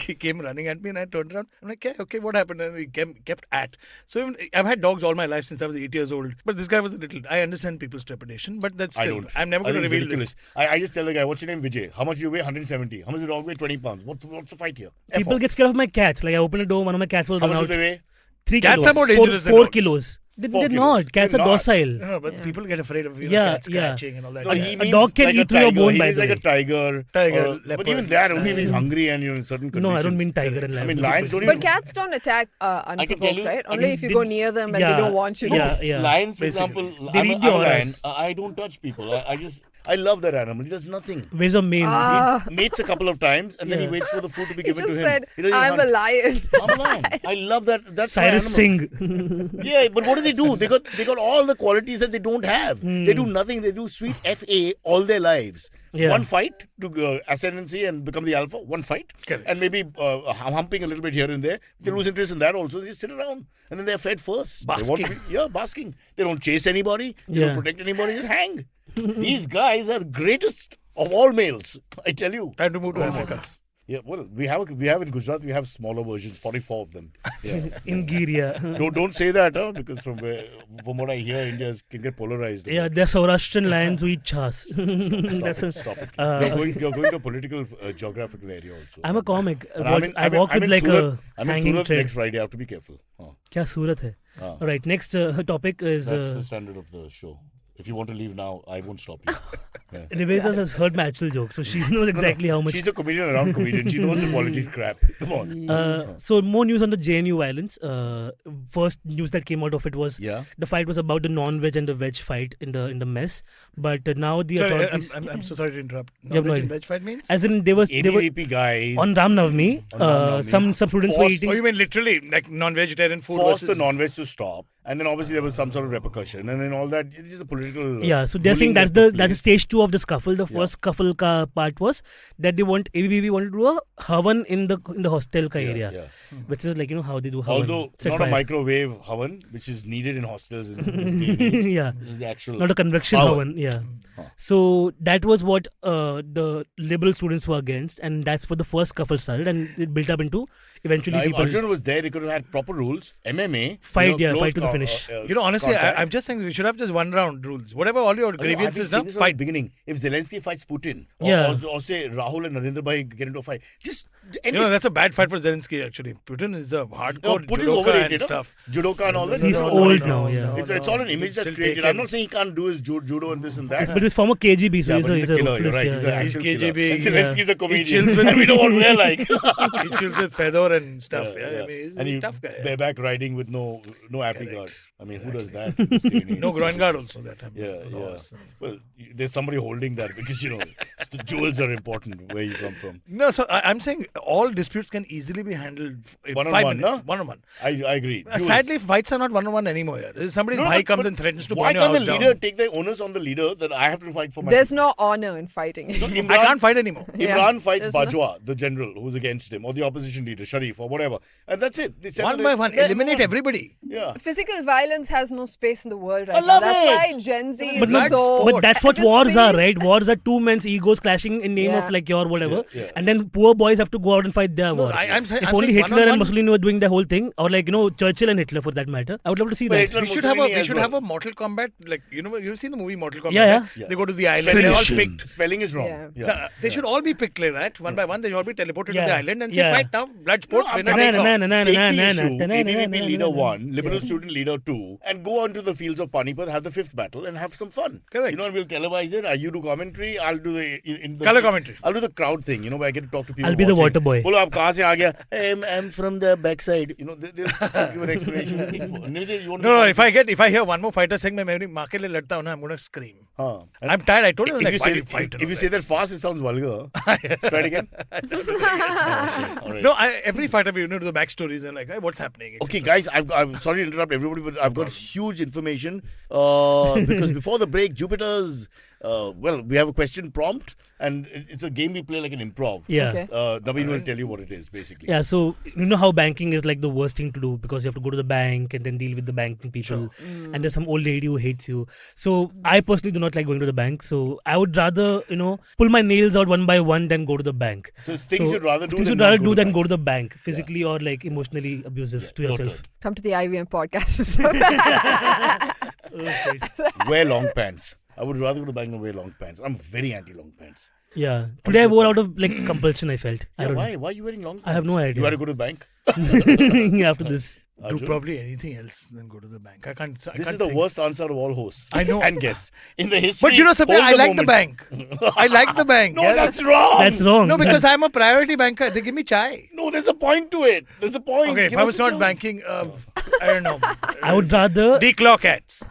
He came running at me and I turned around. I'm like, okay, what happened? And he kept at. So even, I've had dogs all my life since I was 8 years old. But this guy was a little. I understand people's trepidation, but that's I still. don't. I'm never I going to think it's reveal ridiculous. this. I just tell the guy, what's your name, Vijay? How much do you weigh? 170. How much does the dog weigh? 20 pounds. What's the fight here? F People off. get scared of my cats. Like I open a door, one of my cats will How run much out. do they weigh? 3 Cats kilos. are more dangerous than 4 dogs. kilos. 4 They're kilos. not. Cats They're are not. docile. No, but people get afraid of Yeah, cats yeah. scratching and all that. No, he A means dog can like eat a through your tiger. bone, He by means the like a way. tiger. Tiger, But leopard. even that, only if he's hungry and in certain conditions. No, I don't mean tiger and I lion. mean, lions don't But even... cats don't attack tell unprovoked, you, right? I Only mean, if you they- go near them and Yeah, they don't want you to. yeah. Lions, for Basically. example, They I'm read a the lion. auras. I don't touch people. I love that animal. He does nothing. Where's your mane? He mates a couple of times and then he Yeah. waits for the food to be He given just to him. said, He doesn't I'm a hunt. lion. I'm a lion. I love that. That's my Cyrus animal. Singh. Yeah, but what do? They got all the qualities that they don't have. Hmm. They do nothing. They do sweet FA all their lives. Yeah. One fight to ascendancy and become the alpha. One fight. Correct. And maybe humping a little bit here and there. They lose interest in that also. They just sit around and then they're fed first. They want to Basking. basking. They don't chase anybody. They Yeah. don't protect anybody. Just hang. These guys are greatest of all males. I tell you. Time to move to Africa. Yeah, well, we have in Gujarat. We have smaller versions, 44 of them. Yeah. In Giria. Don't say that, because from what I hear, India can get polarized. Yeah, they're Saurashtrian lions who eat chas. Stop it. You're going to a political geographical area also. I'm a comic. And I walk I'm with in like Surat. a I'm in hanging Surat thread. next Friday. I have to be careful. Kya Surat hai? Ah. All right, next topic is That's the standard of the show. If you want to leave now, I won't stop you. Yeah. Niveditha has heard my actual joke, so she knows exactly how much. She's a comedian around comedian. She knows the quality's crap. Come on. So more news on the JNU violence. First news that came out of it was Yeah. the fight was about the non-veg and the veg fight in the mess. But now the Sorry, authorities, I'm so sorry to interrupt. Yeah, Non-veg no and idea. veg fight means? as in they were ABVP guys on Ram Navami. On Ram Navami. Some students were Forced- eating. Oh, you mean literally like non-vegetarian food forced versus... the non-veg to stop. And then obviously there was some sort of repercussion. And then all that. It's just a political... Yeah, so they're saying bullying that's that took the place. stage 2 of the scuffle. The first scuffle ka part was that they ABBV wanted to do a havan in the hostel ka area, Yeah. which is like how they do havan. Although Set not fire. a microwave havan, which is needed in hostels in this day and age. Yeah, This is the actual... not a convection Power. havan. Yeah. Huh. So that was what the liberal students were against, and that's what the first scuffle started, and it built up into eventually Now, if people Arjun was there, he could have had proper rules. MMA. Fight, you know, fight to the close finish. Honestly, contact. I'm just saying we should have just 1 round rules. Whatever all your I've been grievances saying now, this from the fight. beginning. If Zelensky fights Putin, Yeah. or say Rahul and Narendra Bhai get into a fight, just That's a bad fight for Zelensky actually. Putin is a hardcore Putin is judoka overrated. and stuff. Judoka and all that. He's old now, yeah. It's all an image He's that's still created. taken. I'm not saying he can't do his judo and this and that. Yes, but he's former KGB, so Yeah, he's but a he's a killer. You're ruthless, right. yeah, He's yeah. an He's actual KGB, killer. And yeah. Zelensky's a He comedian. chills with- We know what we're like. He chills with Fedor and stuff. Yeah, I mean, he's And a he tough guy. bareback riding with no appy Correct. guard. I mean, who does that? in this day and age? No groin guard also that time. Yeah, No, yeah. awesome. Well, there's somebody holding that because the jewels are important where you come from. No, so I'm saying all disputes can easily be handled in One on 5 one, minutes. no? 1-on-1. I agree. Jewels. Sadly, fights are not 1-on-1 anymore. Yeah. Somebody's No, bhai but- comes but and threatens to why burn your can't the house leader down. take the onus on the leader that I have to fight for my There's people? no honor in fighting. So I Imran, can't fight anymore. Yeah. Imran fights There's no- Bajwa, the general who's against him, or the opposition leader, Sharif, or whatever. And that's it. They settle 1 it. by 1, Then eliminate move on. everybody. Yeah. Physical violence has no space in the world right I now. love That's it. why Gen Z But, is Blood so. sport. but that's what Just wars are, see- right? Wars are two men's egos clashing in name Yeah. of like your whatever, Yeah, yeah. and then poor boys have to go out and fight their No, war. I'm saying- if I'm only saying Hitler and 1-on-1 Mussolini were doing the whole thing, or like Churchill and Hitler for that matter, I would love to see But that. Hitler- We should have Mussolini we as should well. have a Mortal Kombat, like you've seen the movie Mortal Kombat. Yeah, right? yeah. They go to the island, they're all Finish him. picked. Spelling is wrong. Yeah. Yeah. They should all be picked like that, 1 by 1. They should all be teleported to Yeah. the island and say, Yeah. fight now, blood sport, No, winner I'm takes not- all. Take the issue, ABVP leader 1, liberal student leader 2, and go onto the fields of Panipat, have the 5th battle, and have some fun. Correct. And we'll televise it. You do commentary. I'll do in the Color commentary. I'll do the crowd thing. Where I get to talk to people. I'll be the watching. water boy. Bolo, aap kahan se aa gaya? I'm from the backside. They'll give an explanation. Niveditha, you want to No, do if I hear one more fighter saying, "मैं maa ke liye ladta hu na," I'm gonna scream. Haan. I'm tired. I told him, If like, you why say do you fight? if you say that fast, it sounds vulgar. Try it again. All right. No, every fighter, we know the backstories and like, hey, what's happening? Okay, etc. guys, I'm sorry to interrupt everybody, but I've got huge information. Because before the break, Jupiter's, we have a question prompt, and it's a game we play like an improv. Yeah. Okay. Navin will tell you what it is, basically. Yeah, so you know how banking is like the worst thing to do because you have to go to the bank and then deal with the banking people, and there's some old lady who hates you. So I personally do not like going to the bank. So I would rather pull my nails out 1 by 1 than go to the bank. So it's things you'd rather do Things than you'd not rather go do to the than bank. go to the bank, physically or like emotionally abusive to your yourself. turn. Come to the IVM podcast. Wear long pants. I would rather go to the bank than wear long pants. I'm very anti long pants. Yeah. Today I wore out of like compulsion. I felt. I Yeah, don't why? Why are you wearing long pants? I have no idea. You had to go to the bank? know. After this. Do Arjun? probably anything else than go to the bank. I can't This is think. the worst answer of all hosts. I know. And guests. In the history. But you know something, hold I like the moment. bank. I like the bank. No, yeah. that's wrong. That's wrong. No, because I'm a priority banker. They give me chai. No, there's a point to it. There's a point. Okay, if Give I us was a not chance. banking, I don't know. I would rather Declaw cats.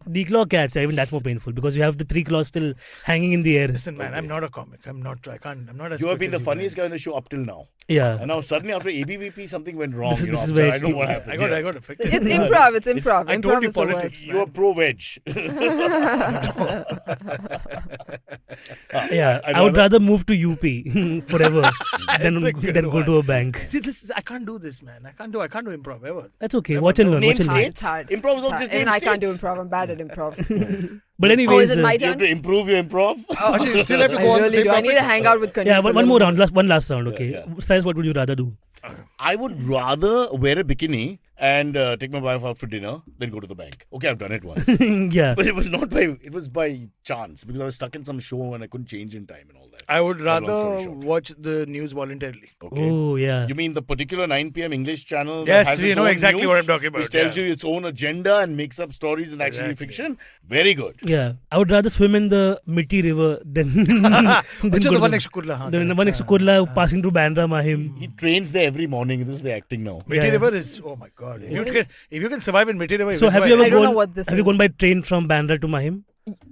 declaw cats. Even that's more painful because you have the 3 claws still hanging in the air. Listen, man, I'm not a comic. I'm not as You have quick been the as you funniest guy guys. on the show up till now. Yeah. And now suddenly after ABVP something went wrong. This is after, where I don't know what happened. I got affected. It's improv. It's improv. I told Improv you is the politics. worst. You are pro-veg. Yeah. I'd I would rather- rather move to UP forever than That's a good go one. to a bank. See, I can't do this, man. I can't do improv ever. That's okay. Watch and learn. Name Watch and learn. states. It's hard. Improv is not It's just hard. Even name I can't do states. improv. I'm bad at improv. But anyways, is it my You have to improve your improv. Actually, you still have to I go on the really same do. I need to topic. hang out with Kanis yeah, a one little more more. round. One last round. Okay. yeah. Cyrus, what would you rather do? I would rather wear a bikini and take my wife out for dinner than go to the bank. Okay, I've done it once. Yeah. But it was by chance because I was stuck in some show and I couldn't change in time and all that. I would Long story rather short. watch the news voluntarily. Okay. Oh, yeah. You mean the particular 9 p.m. English channel? Yes, that has we its know own exactly news, what I'm talking about, Which tells yeah. you its own agenda and makes up stories and actually Exactly. fiction. Very good. Yeah. I would rather swim in the Mitti River than, than Which go the to one next to Kurla? Huh? the one next to Kurla passing through Bandra Mahim. He trains there every morning. This is the acting now. Mitti Yeah. River is, oh my god. If you can survive in Mitti River, So you have can you survive. ever I don't know gone? what this Have you is. gone by train from Bandra to Mahim?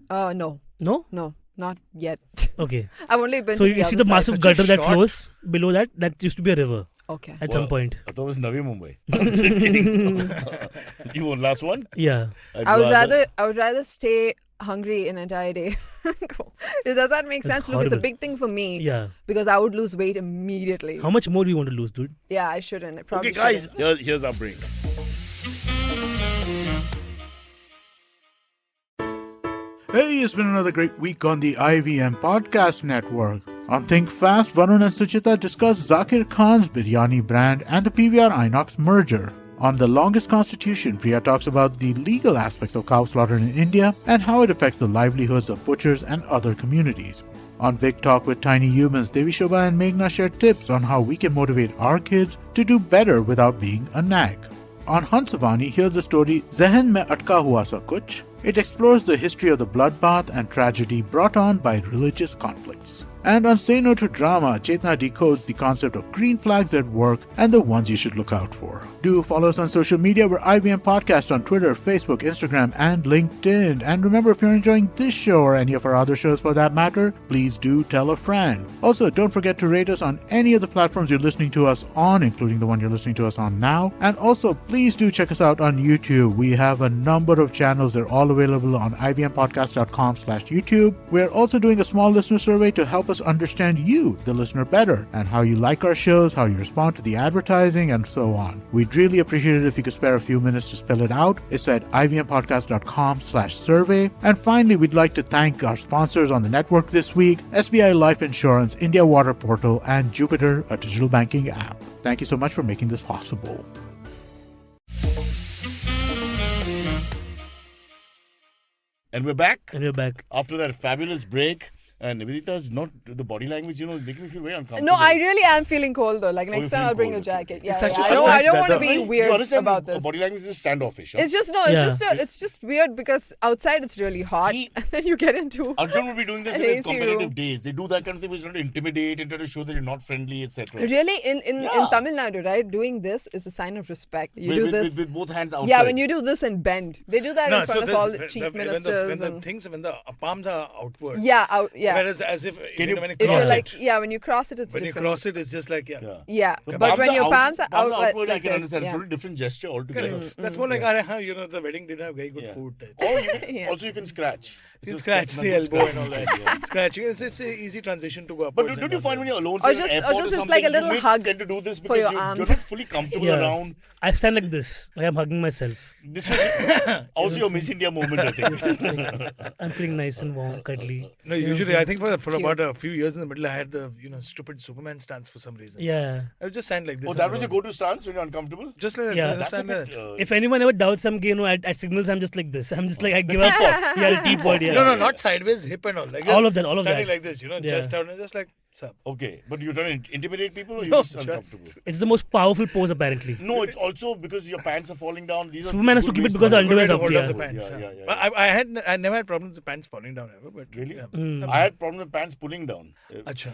No, No. not yet. Okay. I've only been So to you the see other the side. massive such a gutter that short- flows below that. That used to be a river Okay. at some point. I thought it was Navi Mumbai. I'm just kidding. You want last one? Yeah. I would rather stay hungry an entire day. Does that make That's sense? Look, it's a horrible. big thing for me Yeah. because I would lose weight immediately. How much more do you want to lose, dude? Yeah, I shouldn't. I probably Okay, guys, shouldn't. here's our break. Hey, it's been another great week on the IVM Podcast Network. On Think Fast, Varun and Suchita discuss Zakir Khan's biryani brand and the PVR Inox merger. On The Longest Constitution, Priya talks about the legal aspects of cow slaughter in India and how it affects the livelihoods of butchers and other communities. On Big Talk with Tiny Humans, Devi Shobha and Meghna share tips on how we can motivate our kids to do better without being a nag. On Hansavani, here's the story Zehen Mein Atka Hua Sa Kuch. It explores the history of the bloodbath and tragedy brought on by religious conflicts. And on Say No to Drama, Chetna decodes the concept of green flags at work and the ones you should look out for. Do follow us on social media. We're IVM Podcast on Twitter, Facebook, Instagram, and LinkedIn. And remember, if you're enjoying this show or any of our other shows for that matter, please do tell a friend. Also, don't forget to rate us on any of the platforms you're listening to us on, including the one you're listening to us on now. And also, please do check us out on YouTube. We have a number of channels. They're all available on ivmpodcast.com/YouTube. We're also doing a small listener survey to help us understand you, the listener, better, and how you like our shows, how you respond to the advertising, and so on. We'd really appreciate it if you could spare a few minutes to fill it out. It's at ivmpodcast.com/survey. And finally, we'd like to thank our sponsors on the network this week, SBI Life Insurance, India Water Portal, and Jupiter, a digital banking app. Thank you so much for making this possible. And we're back. And we're back. After that fabulous break. And Niveditha's not the body language, making me feel very uncomfortable. No, I really am feeling cold though. Like you're next time feeling I'll bring a cold. jacket. Yeah, It's yeah. actually I so don't nice want to weather. be You weird understand about this. body language is standoffish. Huh? It's just it's just weird because outside it's really hot and then you get into Arjun would be doing this an in his AC competitive room. days. They do that kind of thing which is not to intimidate and try to show that you're not friendly, etc. Really in Yeah. Tamil Nadu, right? Doing this is a sign of respect. You do this. with both hands outside. Yeah, when you do this and bend, they do that in front of all the this- chief when ministers. when the palms are outward. Yeah. Whereas as if Can when you- you If cross you're like, it, when you cross it, it's when you different. cross it, it's just like Yeah, The but when your palms are palms outward, I like can this, understand. It's yeah. a very different gesture altogether. That's more like the wedding didn't have very good Yeah. food. Type. Or you can, Yeah. also you can scratch. You It's scratch just the elbow and all that. Yeah. Scratching. It's an easy transition to go up. But don't you find when you're alone, Or say, just- in an or airport just or it's like a something, little you hug tend to do this for because your you're arms. not fully comfortable Yes. around. I stand like this. Like I'm hugging myself. This is also your Miss India moment, I think. I'm feeling nice and warm, cuddly. No, You know what usually I'm I think for cute. about a few years in the middle, I had the stupid Superman stance for some reason. saying? Yeah. I would just stand like this. Oh, and that was your alone. go-to stance when you're uncomfortable? Just like Yeah. that. That's a Stand like bit... that. If anyone ever doubts some game, at signals, I'm just like this. I'm just like, I give up. Yeah, teapot, yeah. No, not sideways, hip and all. Like All just of that, all of standing that. like this, Yeah. just out and just like, sup. Okay, but you're trying to intimidate people or you're No, just uncomfortable? It's the most powerful pose, apparently. No, it's also because your pants are falling down. These are Superman has to good keep ways it because the to- underwear is to up hold here. up the pants. Yeah. But I never had problems with pants falling down ever. But Really? yeah. I had problem with pants pulling down. Acha.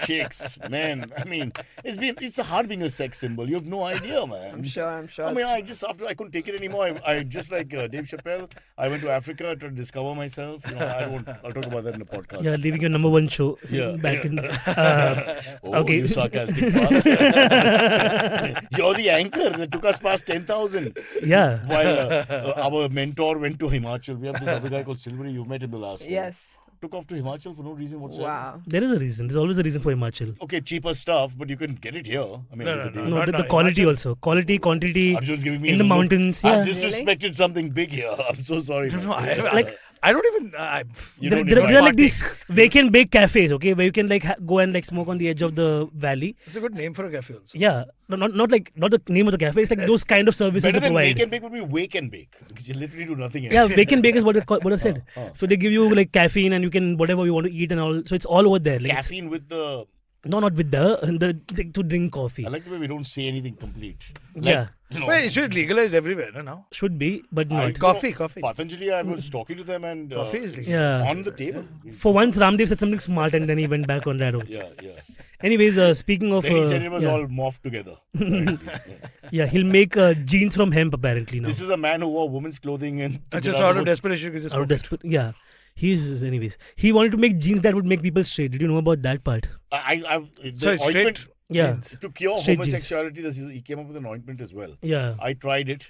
Shakes, man. I mean, it's hard being a sex symbol. You have no idea, man. I'm sure. I mean, I couldn't take it anymore. I just like Dave Chappelle. I went to Africa to discover myself. I'll talk about that in the podcast. Yeah, leaving your number one show back in. Okay. You sarcastic bastard. You're the anchor that took us past 10,000. Yeah. While our mentor went to Himachal. We have this other guy called Silvery. You met him the last time. Yes. Took off to Himachal for no reason whatsoever. Wow. There is a reason. There's always a reason for Himachal. Okay, cheaper stuff, but you can get it here. I mean, No, at the end of the no, day. No, not the now. quality Himachal- also. Quality, quantity. Arjun's giving me in a the look. mountains, I've yeah. disrespected something big here. I'm so sorry. No, man. I don't even. You There, don't there, even there are like partake. these wake and bake cafes, okay, where you can like go and like smoke on the edge of the valley. It's a good name for a cafe also. Yeah, no, not the name of the cafe. It's like those kind of services Better they than make provide. and bake would be wake and bake because you literally do nothing else. Yeah, wake and bake is what I said. So they give you like caffeine and you can whatever you want to eat and all. So it's all over there. Like it's- Caffeine with the. no, not with the like, to drink coffee. I like the way we don't say anything complete. Like, Yeah. Well, it should legalize everywhere now. Should be, but I- not. Coffee. Patanjali, I was talking to them and Coffee is legal. Yeah. on the table. For once, Ramdev said something smart and then he went back on that. Yeah. Anyways, speaking of, Then he said it was yeah, all morphed together. yeah, he'll make jeans from hemp apparently now. This is a man who wore women's clothing and Just out of desperation, you can just Out of smoke it. desperate, yeah. Anyways, he wanted to make jeans that would make people straight. Did you know about that part? the Sorry, ointment straight. Yeah. jeans. to cure Straight jeans. homosexuality. He came up with an ointment as well. Yeah. I tried it,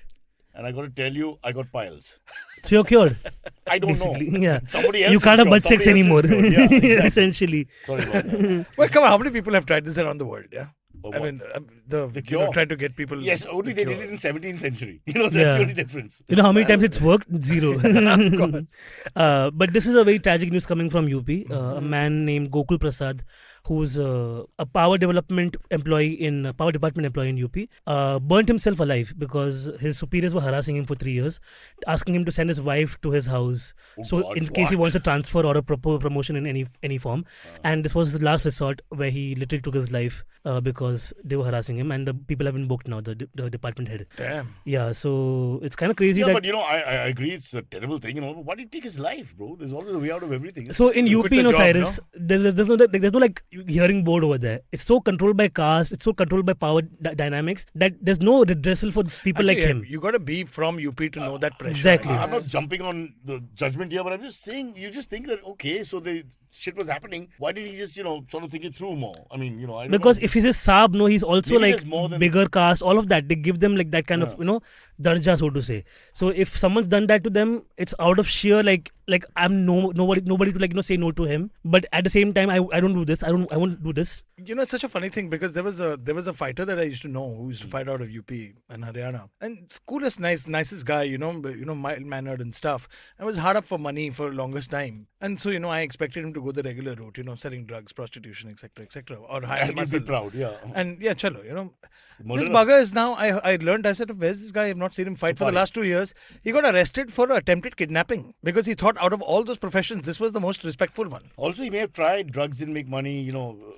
and I got to tell you, I got piles. So you're cured. I don't Basically, know. yeah. Somebody else. You is can't have cured. butt sex Somebody else anymore. is cured. Yeah, exactly. Essentially. Sorry about that. Well, come on. How many people have tried this around the world? Yeah. Oh, I what? mean, The cure. trying to get people. Yes, only they cure. did it in 17th century. That's Yeah. the only difference. You know how many times it's worked? Zero. But this is a very tragic news coming from UP. A man named Gokul Prasad who's a power department employee in UP, burnt himself alive because his superiors were harassing him for 3 years, asking him to send his wife to his house. God, in case he wants a transfer or a promotion in any form. And this was his last resort where he literally took his life because they were harassing him, and the people have been booked now, the department head. Damn. Yeah, so it's kind of crazy Yeah, that. but I agree it's a terrible thing, but why did he take his life, bro? There's always a way out of everything. So in You UP, quit the job, Cyrus, there's no like hearing board over there. It's so controlled by caste, it's so controlled by power dynamics that there's no redressal for people like him. You got to be from UP to know that pressure. Exactly. I'm not jumping on the judgment here, but I'm just saying, you just think that, okay, so the shit was happening. Why did he just, sort of think it through more? I mean, I don't Because know. if he's a Saab, no, he's also Maybe like there's more than- bigger caste, all of that. They give them like that kind of, darja, so to say. So if someone's done that to them, it's out of sheer like I'm nobody to like say no to him. But at the same time, I don't do this. I won't do this. It's such a funny thing because there was a fighter that I used to know who used to fight out of UP and Haryana, and coolest, nicest guy, mild mannered and stuff. I was hard up for money for the longest time, and so I expected him to go the regular route, selling drugs, prostitution, etc., or hire And he'd be muscle. proud, yeah. And yeah, chalo, this Murderer. bugger is now. I learned. I said, where's this guy? I've not seen him fight for the Safari. last 2 years. He got arrested for attempted kidnapping because he thought out of all those professions, this was the most respectful one. Also, he may have tried drugs, didn't make money,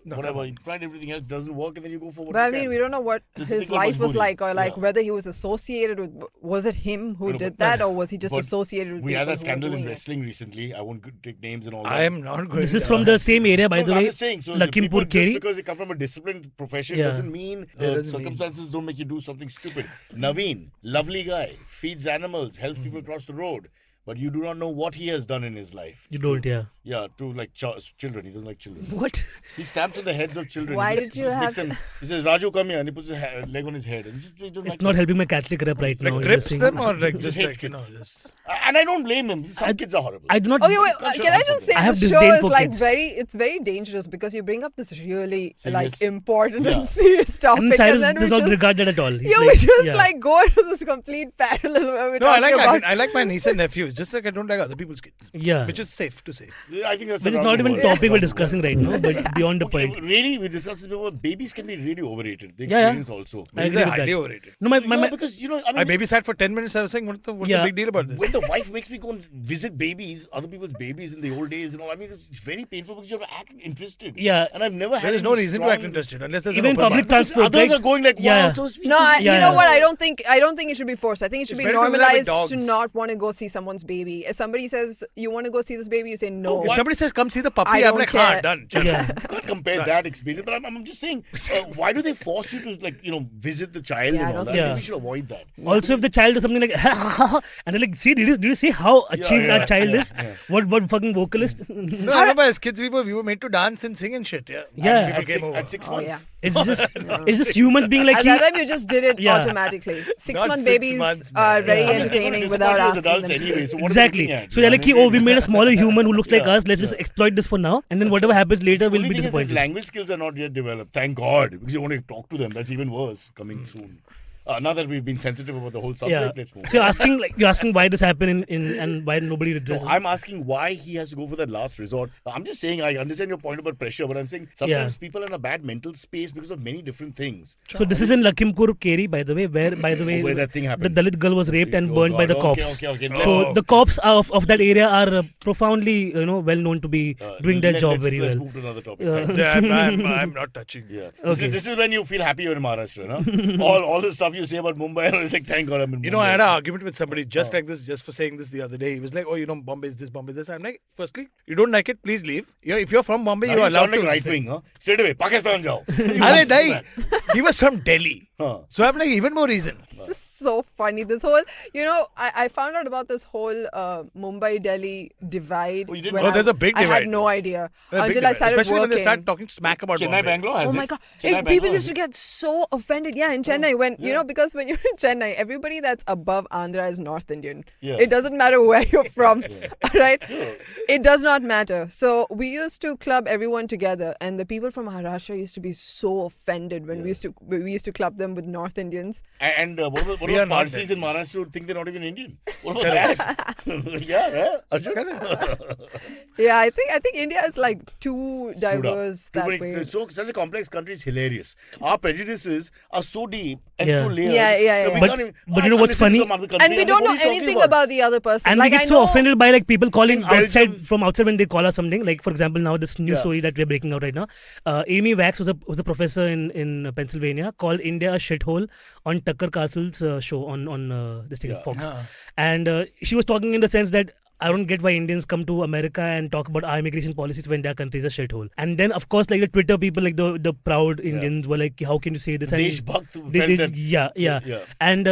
whatever. He tried everything else, doesn't work, and then you go for what But I you mean, can. we don't know what This his thing called life was Majboori. like, or like Yeah. whether he was associated with. Was it him who No, did but- that, or was he just but associated with? We had people a who were scandal in doing it? wrestling recently. I won't take names and all that. I am not going. This is there. from the same area, by No, the I'm way. just saying, so the people, Lakhimpur just Keri. because they come from a disciplined profession Yeah. doesn't mean That doesn't circumstances don't make you do something stupid. Navin, lovely guy, feeds animals, helps people cross the road, but you do not know what he has done in his life. You don't, yeah. Yeah, to like children. He doesn't like children. What? He stamps on the heads of children. Why He did just you makes have them, he says, Raju, come here. And he puts his leg on his head. And he doesn't It's like not them. helping my Catholic rep right now. Like you're trips saying- them or like Just just hates like kids. just. And I don't blame him. Some kids are horrible. I do not. Okay, wait. Can't Can I show just say I have this show disdain is for like kids. it's very dangerous because you bring up this really Serious. important Yeah. and serious topic, And Cyrus then does we not just regard that at all. He's yeah, like, we just yeah. like go into this complete parallel where we're No, I talking about. I like my niece and nephew. Just like I don't like other people's kids. Yeah. Which is safe to say. I think that's Which is around not the even world. topic we're discussing right now, but beyond the Okay, point. really, we discussed this before. Babies can be really overrated. The Yeah, yeah. experience also. I agree They're with highly that. overrated. No, my Because, I I mean, babysat for 10 minutes. I was saying, what's the Yeah. big deal about this? when the wife makes me go and visit babies, other people's babies in the old days and all, I mean, it's very painful because you have to act interested. Yeah. And I've never had There is no any reason to strong- act interested unless there's Even an in open public bar. transport, Others like, are going like, wow, yeah. so sweet. No, Yeah, you know yeah. what? I don't think it should be forced. I think it should It's be better to do that with normalized to dogs. not want to go see someone's baby. If somebody says you want to go see this baby, you say no. If somebody says, come see the I puppy, I'm don't like, care. done. Yeah. You can't compare that experience, but I'm just saying, why do they force you to visit the child Yeah, I and all don't that? think- I think Yeah. we should avoid that. Also, if the child does something like, and they're like, see, did you see how achieved yeah, that child yeah, is? yeah. What fucking vocalist? No, I remember as kids, we were made to dance and sing and shit. Yeah. Yeah. And people came over. At 6 Oh, months. yeah. It's just humans being like, At that time, you just did it Yeah. automatically. Not 6-month 6 babies months, are man. very Yeah. entertaining They're without gonna disappoint you as asking adults them to. anyway, so what are they exactly. looking at? So they're You like, know what I oh, we mean? made a smaller human who looks like Yeah. us. Let's just exploit this for now, and then whatever happens later, we'll Only be thing is his disappointed. language skills are not yet developed. Thank God, because you want to talk to them. That's even worse. Coming soon. Now that we've been sensitive about the whole subject, Yeah. let's move. So you're asking why this happened and why nobody No, addresses. I'm asking why he has to go for that last resort. I'm just saying I understand your point about pressure, but I'm saying sometimes people are in a bad mental space because of many different things. So this is in Lakhimpur Keri, by the way, where where that thing the happened. Dalit girl was raped and Oh, burned by God. the cops. Okay. So the cops of that area are profoundly, well known to be doing their job very let's well. move to another topic. Yeah. Thanks. Yeah, I'm not touching. Yeah. Okay. This is when you feel happy you're in Maharashtra, no? all the stuff you say about Mumbai, it's like, thank God I'm in Mumbai. I had an argument with somebody just like this, just for saying this the other day. He was like, oh, Bombay is this, Bombay is this. I'm like, firstly, you don't like it, please leave. If you're from Bombay, Now you're you allowed sound like to. right wing, huh? Straight away, Pakistan jao. Arey, nahi. He was from Delhi. Huh. So I'm like, even more reason. This is so funny. This whole, I found out about this whole Mumbai-Delhi divide. Oh, you didn't when know? Oh, there's a big I had divide. no idea There's a big until I divide. started Especially when they working. start talking smack about Chennai, Bombay. Bangalore has Oh it. my god! Chennai, People Bangalore used to get so offended. Yeah, in Chennai, when because when you're in Chennai, everybody that's above Andhra is North Indian. Yeah. It doesn't matter where you're from, right? It does not matter. So we used to club everyone together, and the people from Maharashtra used to be so offended when we used to club them them with North Indians. And what We are about not Parsis that. in Maharashtra who think they're not even Indian? What about that? Yeah, Arjun? Yeah, I think India is like too diverse that Too many- way. such a complex country is hilarious. Our prejudices are so deep and Yeah. so layered. Yeah. that we But- can't even, but I you know can't what's listen to funny? some other country And we I'm don't like, know what are you anything talking about the other person. And like, we I get so know- offended by like people calling In Belgium- outside from outside when they call us something. Like for example, now this new Yeah. story that we're breaking out right now. Amy Wax was a professor in Pennsylvania, called India a shithole on Tucker Carlson's show on this thing Yeah. Fox, and she was talking in the sense that I don't get why Indians come to America and talk about our immigration policies when their country is a shithole. And then, of course, like the Twitter people, like the proud Indians were like, how can you say this? And Deshbhakt they, felt that- yeah. Yeah. And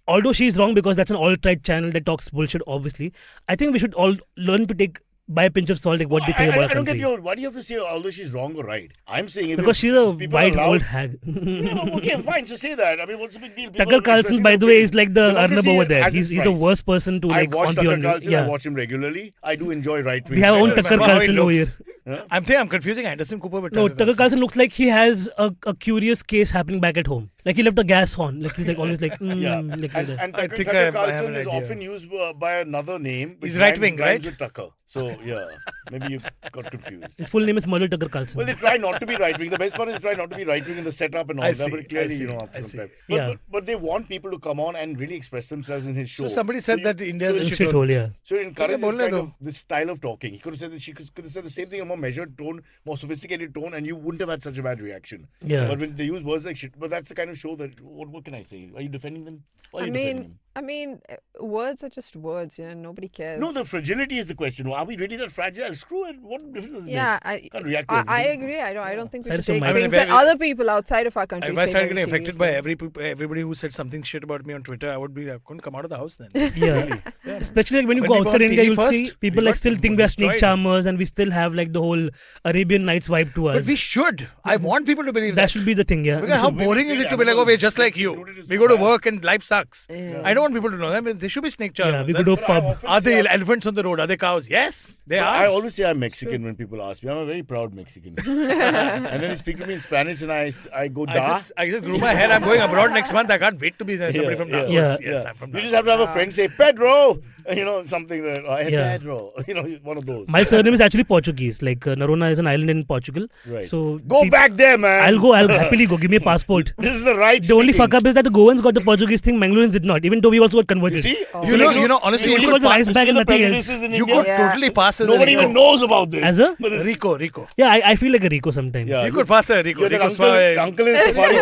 although she's wrong because that's an alt-right channel that talks bullshit, obviously, I think we should all learn to take by a pinch of salt like what they think about our I don't country. get why do you have to say although she's wrong or right? I'm saying if Because she's a people are white allowed- old hag. Yeah, but okay, fine. So say that. I mean, what's the big deal? People Tucker are Carlson, expressing by their the way, opinion. is like the Democracy Arnab over there. has He's its the price. worst person to like I watch on Tucker the Carlson. yeah. I watch him regularly. I do enjoy right-wing. We have our own channels. Tucker Remember how he Carlson over here. looks. I'm confusing Anderson Cooper with No, Tucker Carlson looks like he has a curious case happening back at home. Like he left the gas on. Like he's like always like, Yeah, like and, that. and I Tucker, think Tucker I have Carlson an is idea. often used by another name. which He's right-wing, rhymes right? with Tucker. So yeah, maybe you got confused. His full name is Murder Tucker Carlson. Well, they try not to be right-wing. The best part is they try not to be right-wing in the setup and all I that. see, But clearly, I see, you know, after I some see. time. Yeah. But they want people to come on and really express themselves in his show. So somebody said you- that India is a Shithole, shithole. yeah. So it encourages बोलने kind दो. of this style of talking. He could have said that she could have said the same thing in a more measured tone, more sophisticated tone, and you wouldn't have had such a bad reaction. Yeah. But when they use words like shit, but that's the kind of show that what can I say? Are you defending them? Why are you defending them? I mean, words are just words, nobody cares. No, the fragility is the question. Are we really that fragile? Screw it. What difference does it Yeah, make? Can't react to I everything. agree. I don't think we Cyrus, should take I mean, things if that I- other people outside of our country If I say started very getting affected by seriously. everybody who said something shit about me on Twitter, I would be I couldn't come out of the house then. Yeah. Especially like when you When go we go outside on India, TV you'll first, see people we like got still think we are snake destroyed. charmers and we still have like the whole Arabian Nights vibe to us. But we should. I want people to believe that that. should be the thing, yeah. Because how we boring is feel it to be like, oh, animals we're just like gets you. included is We so go to bad. work and life sucks. Yeah. I don't want people to know that. I mean, they should be snake charmers. Yeah, we go to a But I pub. often Are say they elephants on the road? Are they cows? Yes, they I are. always say I'm Mexican when people ask me. I'm a very proud Mexican. And then they speak to me in Spanish and I go, da. I just grew my hair. I'm going abroad next month. I can't wait to be somebody Yeah, from yeah. Narcos. Yeah. Yes, I'm from You just Narcos. have to have a friend say, Pedro. You know, something that, hey, Yeah. Pedro. You know, one of those. My surname is actually Portuguese. Like Noronha is an island in Portugal. Right. So Go peop- back there, man. I'll happily go. Give me a passport. This is the right The only speaking. fuck up is that the Goans got the Portuguese thing, Mangaloreans did not, even though we also got converted. You see? You know, honestly, you you got could the pass, rice bag and nothing else. you could Yeah. totally pass as a Nobody Rico. even knows about this. As a? But this is- Rico. Yeah, I feel like a Rico sometimes. Yeah. You could pass a Rico. You're that Rico's uncle, fine. uncle in safari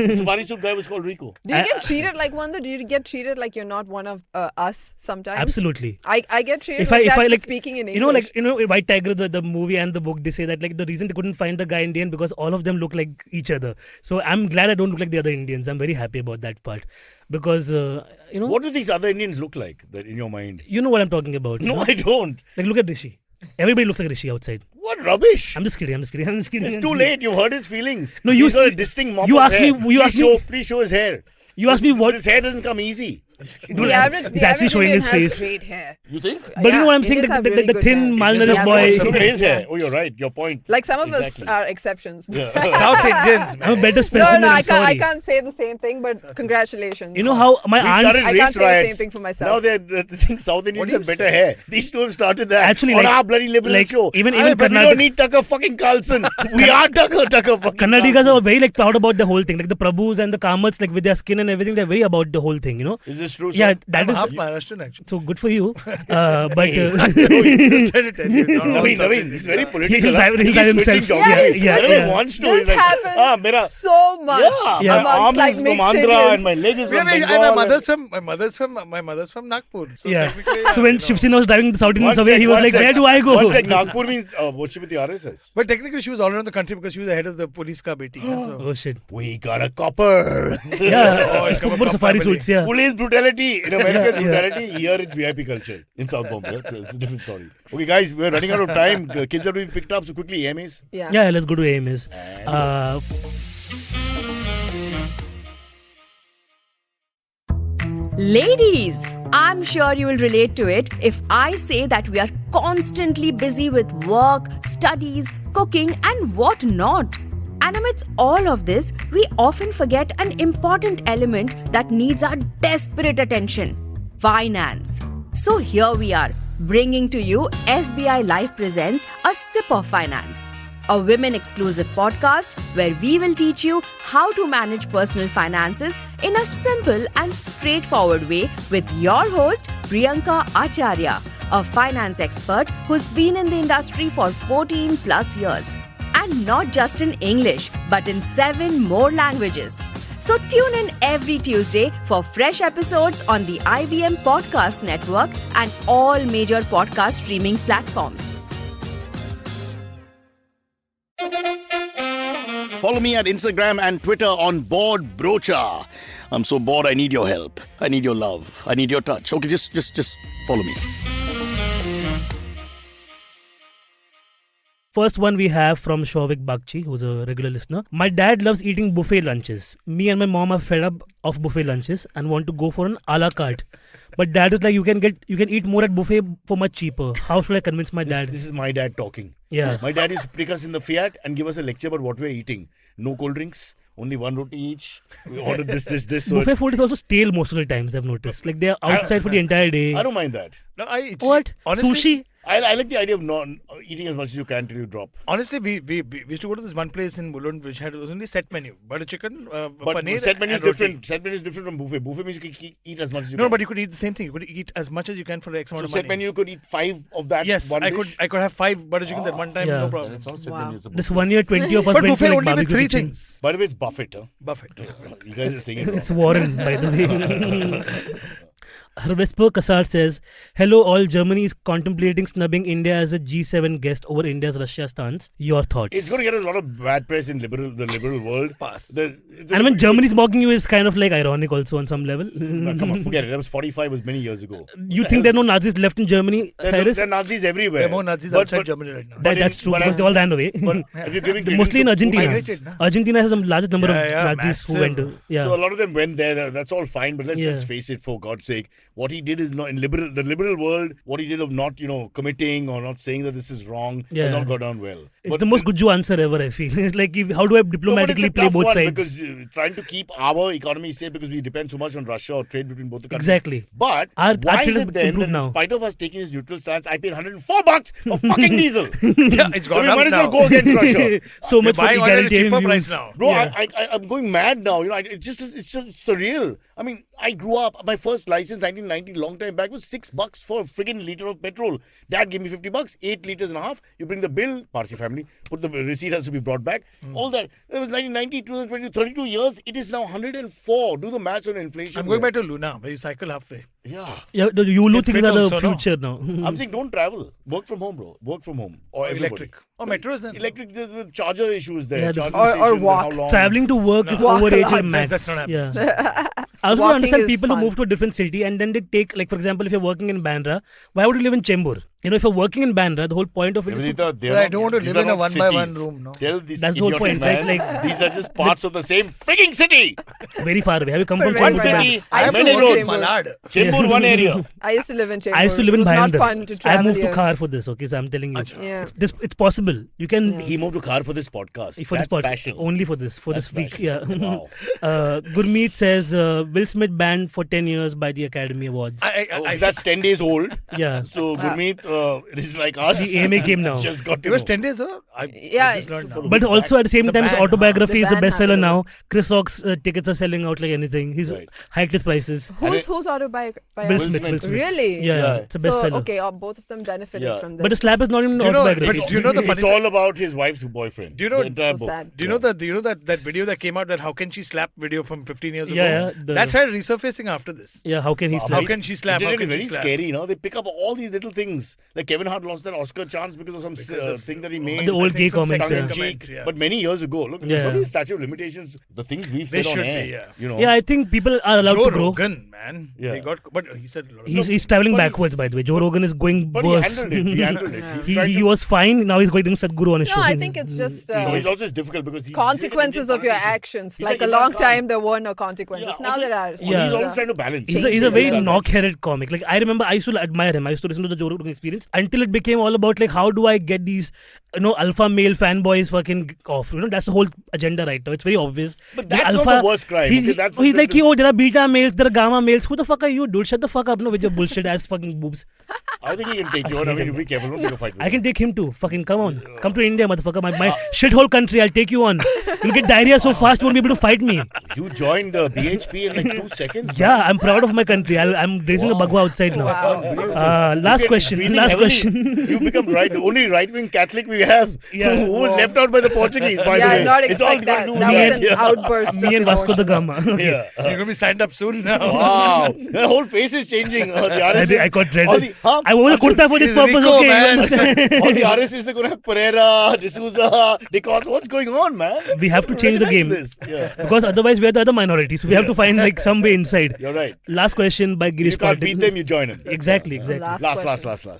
suit. Safari suit guy was called Rico. Do you get treated like one though? Do you get treated like you're not one of us sometimes? Absolutely. I get treated If like I that for like speaking in English. you know White Tiger, the movie and the book, they say that like the reason they couldn't find the guy Indian because all of them look like each other. So I'm glad I don't look like the other Indians. I'm very happy about that part because you know What do these other Indians look like that in your mind? you know what I'm talking about. you No, know? I don't. Like look at Rishi. Everybody looks like Rishi outside. What rubbish. I'm just kidding. It's too late. You've hurt his feelings. No, you He's got a see- distinct mop you of asked hair. me- you asked me- Please show his hair. You asked me what This hair doesn't come easy. the average, he's the actually average showing Indian his has face. great hair. You think? But you know what I'm saying? Indians have The really good thin, hair. malnourished Yeah, boy. Look at his Yeah. hair. Oh, you're right. Your point. Like some of Exactly. us are exceptions. South Indians, man. I'm a better No, specimen. no, I'm I sorry. can't say the same thing, but congratulations. You know how my We aunts started I can't race say the riots. same thing for myself. Now they're saying South Indians do have you better say? hair. These two have started that. Actually, on like- our bloody liberal like, show. even But we don't Karnataka- need Tucker fucking Carlson. We are Tucker fucking Kannadigas Carlson. are very like proud about the whole thing. Like the Prabhus and the Kamats, like with their skin and everything, they're very about the whole thing. You know. Is this true? Yeah, sir? that I'm is half the- Maharashtrian actually. so good for you. But Just trying to tell you, not all Navin, South Navin, Indians he's very are. political. He'll dive- he'll He's dive switching himself. geography. Yeah, Whenever yeah. he wants to, this he's like, happens mera. so much Yeah. My arm amongst like is from mixed Andhra Indians. and my leg is Yeah, from my Bengal. mother's from Nagpur. So yeah. technically, So when you know. Shiv Sena was driving the South Indian One survey, sec, he was one like, sec. "Where do I go?" One sec, Nagpur means what should be the RSS? But technically, she was all around the country because she was the head of the police ka beti. So. Oh shit. We got a copper. Yeah. Oh, it's It's come more from safari family. suits. Yeah. Police brutality. In America, it's Yeah. brutality. Here, it's VIP culture. In South Bombay. It's a different story. Okay, guys, we're running out of time. Kids are to be picked up. So quickly, AMAs. Yeah. Yeah. Let's go to AMS. Ladies, I'm sure you will relate to it if I say that we are constantly busy with work, studies, cooking, and what not. And amidst all of this, we often forget an important element that needs our desperate attention: finance. So here we are, bringing to you SBI Life presents A Sip of Finance, a women-exclusive podcast where we will teach you how to manage personal finances in a simple and straightforward way with your host, Priyanka Acharya, a finance expert who's been in the industry for 14 plus years. And not just in English, but in 7 more languages. So tune in every Tuesday for fresh episodes on the IVM Podcast Network and all major podcast streaming platforms. Follow me at Instagram and Twitter on Bored Brocha. I'm so bored, I need your help. I need your love. I need your touch. Okay, just follow me. First one we have from Shovik Bagchi, who's a regular listener. My dad loves eating buffet lunches. Me and my mom are fed up of buffet lunches and want to go for an a la carte. But dad is like, you can eat more at buffet for much cheaper. How should I convince my dad? This is my dad talking. Yeah. My dad used to pick us in the Fiat and give us a lecture about what we're eating. No cold drinks, only one roti each. We ordered this. So Buffet food is also stale most of the times, I've noticed. Like they're outside for the entire day. I don't mind that. No, What? Honestly, Sushi? I like the idea of not eating as much as you can till you drop. Honestly, we used to go to this one place in Mulund which was only set menu: butter chicken, But paneer, set menu is and roti. different. Set menu is different from buffet. Buffet means you can eat as much as you No, can. but you could eat the same thing. You could eat as much as you can for X amount So of set money. menu you could eat 5 of that. Yes, one I dish. could have 5 butter chickens at one time, Yeah. no Then problem. it's not set Wow. menu. It's a This buffet. 1 year, 20 of us But went buffet to like only with barbecue 3 kitchen. things. By the way, it's buffet. Huh? Buffet. You guys are saying it wrong. It's Warren, by the way. Vesper Kassar says, hello all, Germany is contemplating snubbing India as a G7 guest over India's Russia stance. Your thoughts? It's going to get us a lot of bad press in the liberal world. Pass. And when Germany's mocking you is kind of like ironic also on some level. No, come on, forget it. That was 45 was many years ago. You think there are no Nazis left in Germany, Cyrus? There are Nazis everywhere. There are more Nazis But- outside but- Germany right now. That's true, because they all ran away. But if you're giving Mostly in credence to- Argentina. migrated, na? Argentina has the largest number Yeah, of Nazis who massive. went to. Yeah. So a lot of them went there. That's all fine. But let's Yeah. face it, for God's sake, what he did is not in the liberal world. What he did of not committing or not saying that this is wrong Yeah. has not gone down well. It's the most Guju answer ever, I feel. It's like, how do I diplomatically play both sides? Because trying to keep our economy safe because we depend so much on Russia or trade between both the countries. Exactly. But Our why trade is has it then improved that in now. spite of us taking this neutral stance, I paid $104 for fucking diesel? Yeah, it's So gone we up might as now. well go against Russia. So much for buying oil at a cheaper egalitarian price views. now. Bro, Yeah. I'm going mad now. It's just surreal. I mean, I grew up. My first license, 1990, long time back, was $6 for a friggin' liter of petrol. Dad gave me $50, 8 liters and a half. You bring the bill, Parsi family, put the receipt has to be brought back. All that. That was 1990, 2020, 32 years. It is now 104. Do the math on inflation. I'm going back to Luna, where you cycle halfway. Yeah. Yeah, the Yulu Get things fit are the also, no? future now. I'm saying don't travel. Work from home, bro. Work from home. Or everybody. Electric. Or metros then. Electric, the charger issues there. Yeah, this- Charging Or stations and walk. how long. Traveling to work is Walk a overrated lot. max. That's not happening. Yeah. I also don't Walking understand is people fun. who move to a different city and then they take, like, for example, if you're working in Bandra, why would you live in Chembur? If you're working in Bandra, the whole point of it is. Niveditha, But I don't want to these live are in a not 1x1 cities. room, no. Tell this That's the whole idiotic point, right? man, Like- these are just parts of the same freaking city. Very far away. Have you come from Very One Chembur? far to away. city, I used to many work in roads. Chembur. Malad. Chembur, one area. I used to live in Chembur. I used to live in It was Bhayandar. not fun to I travel moved to here. Khar for this, okay? So I'm telling you. Yeah. It's possible. You can. He moved to car for this podcast. For That's this passion. only for this That's week, passion. yeah. Wow. Gurmeet says Will Smith banned for 10 years by the Academy Awards. Okay, that's 10 days old. Yeah, So Gurmeet, it is like us. the AMA came now. Just got to It was know. 10 days, huh? I Yeah. just learned now. But also at the same The time, his ban, autobiography the is a ban bestseller happened. now. Chris Rock's tickets are selling out like anything. He's Right. hiked his prices. Who's autobiography? Will Smith. Smith. Really? Yeah, it's a bestseller. So, okay, both of them benefited Yeah. from this. But the slap is not even an Do you know- autobiography. but do you know the It's funny all about his wife's boyfriend. Do you know- The entire So book. sad. Do you know that video that came out, that how can she slap video from 15 years ago? Yeah, the- That started resurfacing after this. Yeah, how can he How slap? How can she slap? Internet How is can very she slap? scary, They pick up all these little things. Like Kevin Hart lost that Oscar chance because of some thing that he made. The old I gay think some comics. tongue Yeah. in comment, cheek. yeah. But many years ago. Look, there's so Yeah. many statute of limitations. The things we've They said on should air. be, yeah. Yeah, I think people are allowed Joe to grow. Rogan, man. Yeah. They got, but he said a lot of He's traveling But he's- backwards, by the way. Joe Rogan is going But worse. he handled it. He handled it. He's trying He to- was fine. Now he's going to Sadhguru on his No, show. I think it's just No, he's also difficult because he's consequences he's of your politician. actions. He's Like a Imran long Khan. time, there were no consequences. Yeah, Now also- there are. He's Yeah. always trying to balance. He's a Changing very the knock-headed comic. Like, I remember I used to admire him. I used to listen to the Joe Rogan Experience experience until it became all about like how do I get these alpha male fanboys fucking off. That's the whole agenda right now. It's very obvious. But that's not the worst crime. He's Okay, like, there are beta males, there are gamma males. Who the fuck are you, dude? Shut the fuck up, with your bullshit ass fucking boobs. I think he can take you on. I mean, you be careful. Don't take a fight with I can take him too. Fucking come on. Come to India, motherfucker. My shithole country. I'll take you on. You'll get diarrhea so fast you won't be able to fight me. You joined BHP in like 2 seconds. Yeah, I'm proud of my country. I'm raising a bagua outside now. Wow. Last question. You become the only right-wing Catholic we have who was left out by the Portuguese, by the Yeah, way. not It's all expect that. got to do That with was an outburst. Me and of Vasco da emotion. Gama. Okay. Yeah. You're going to be signed up soon now. Wow. The whole face is changing. The RSS, I got red. all the- huh? I wore the kurta for this He's purpose. Rico, Okay, you man. understand? All the RSS are going to have Pereira, D'Souza, DeCosta. What's going on, man? We have to change the game. Recognize this. Yeah. Because otherwise we are the other minority. So we have to find like some way inside. You're right. Last question by Girish You can't Patil. beat them, you join them. Exactly. Last.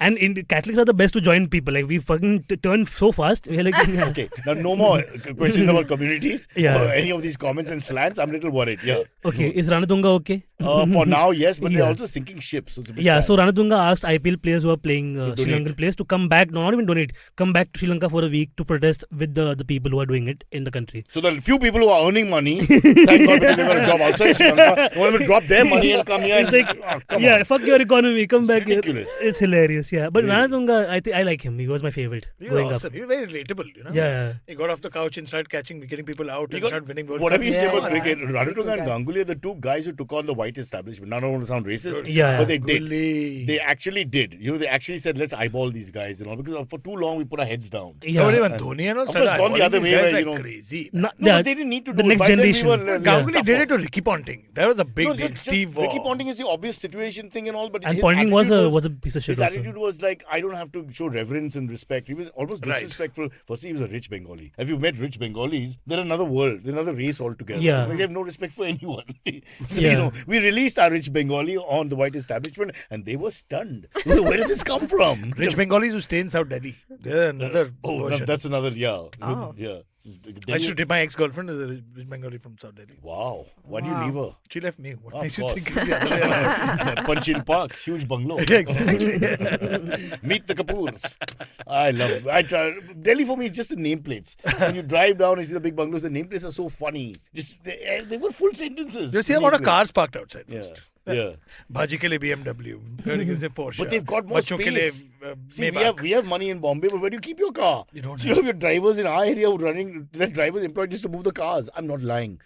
And Catholics are the best to join people. Like we fucking turn so fast. We're like, Okay, now no more questions about communities Yeah. or any of these comments and slants. I'm a little worried. Yeah. okay, is Ranatunga okay? For now, yes, but they're Yeah. also sinking ships. So it's a bit Yeah, sad. so Ranatunga asked IPL players who are playing Sri donate. Lankan players to come back, not even donate, come back to Sri Lanka for a week to protest with the people who are doing it in the country. So the few people who are earning money, thank God because they got a job outside Sri Lanka, want to drop their money and come here. It's like, come yeah, on. fuck your economy, come back ridiculous. here. It's hilarious, yeah. But Really. Ranatunga, I like him. He was my favorite You're growing awesome. up. You're very relatable, Yeah. He got off the couch and started getting people out and got- started winning World Whatever you Cups. say Yeah, about cricket, yeah. Ranatunga and Ganguly are the two guys who took on the white establishment. Now, I don't want to sound racist, Yeah. but they did. Gully. They actually did. They actually said, let's eyeball these guys, because for too long we put our heads down. Yeah. Nobody even Dhoni and all Of started course, gone the eyeballing other these way guys where, like crazy. No, No, yeah, but they didn't need to the do next it. By then we generation. were, Ganguly tougher. did it to Ricky Ponting. That was a big No, deal. just Steve Ricky Waugh. Ponting is the obvious situation thing and all, but And his Ponting was attitude a piece of shit His also. attitude was like, I don't have to show reverence and respect. He was almost Right. disrespectful. Firstly, he was a rich Bengali. Have you met rich Bengalis? They're another world. They're another race altogether. Yeah. It's like they have no respect for anyone. So, Yeah. we released our rich Bengali on the white establishment and they were stunned. Where did this come from? Rich Bengalis who stay in South Delhi. They're another version. That's another, Oh. yeah. I should dip my ex-girlfriend is a rich Bengali from South Delhi. Wow. Why do you Wow. leave her? She left me. What Of makes you course. think the other way around? Panchil Park, huge bungalow. Yeah, exactly. Meet the Kapoors. I love it. I try. Delhi for me is just the nameplates. When you drive down and see the big bungalows, the nameplates are so funny. Just they were full sentences. You see a lot of nameplates. cars parked outside. Yeah. First. Yeah. Bhaji ke liye BMW. Gardi ke liye Porsche. But they've got more Bachcho ke liye, space. uh, See, Maybach. we have money in Bombay, but where do you keep your car? You don't So you have your drivers in our area who running. The drivers employed just to move the cars. I'm not lying.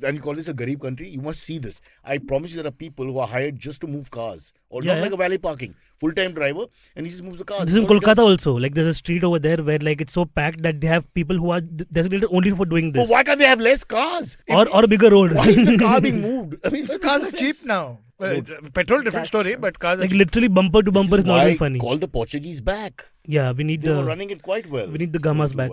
And you call this a Garib country? You must see this. I promise you, there are people who are hired just to move cars, or Yeah, not yeah. like a valet parking. Full-time driver, and he just moves the cars. This is in That's all he Kolkata does. also. Like there's a street over there where like it's so packed that they have people who are designated only for doing But this. why can't they have less cars? Or a bigger road. Why is the car being moved? I mean, So cars are cheap now. Petrol, different That's story, true. but cars are like cheap. literally bumper to bumper is not why even funny. call the Portuguese back. Yeah, we need They were the running it quite well. we need the Gamas Too back.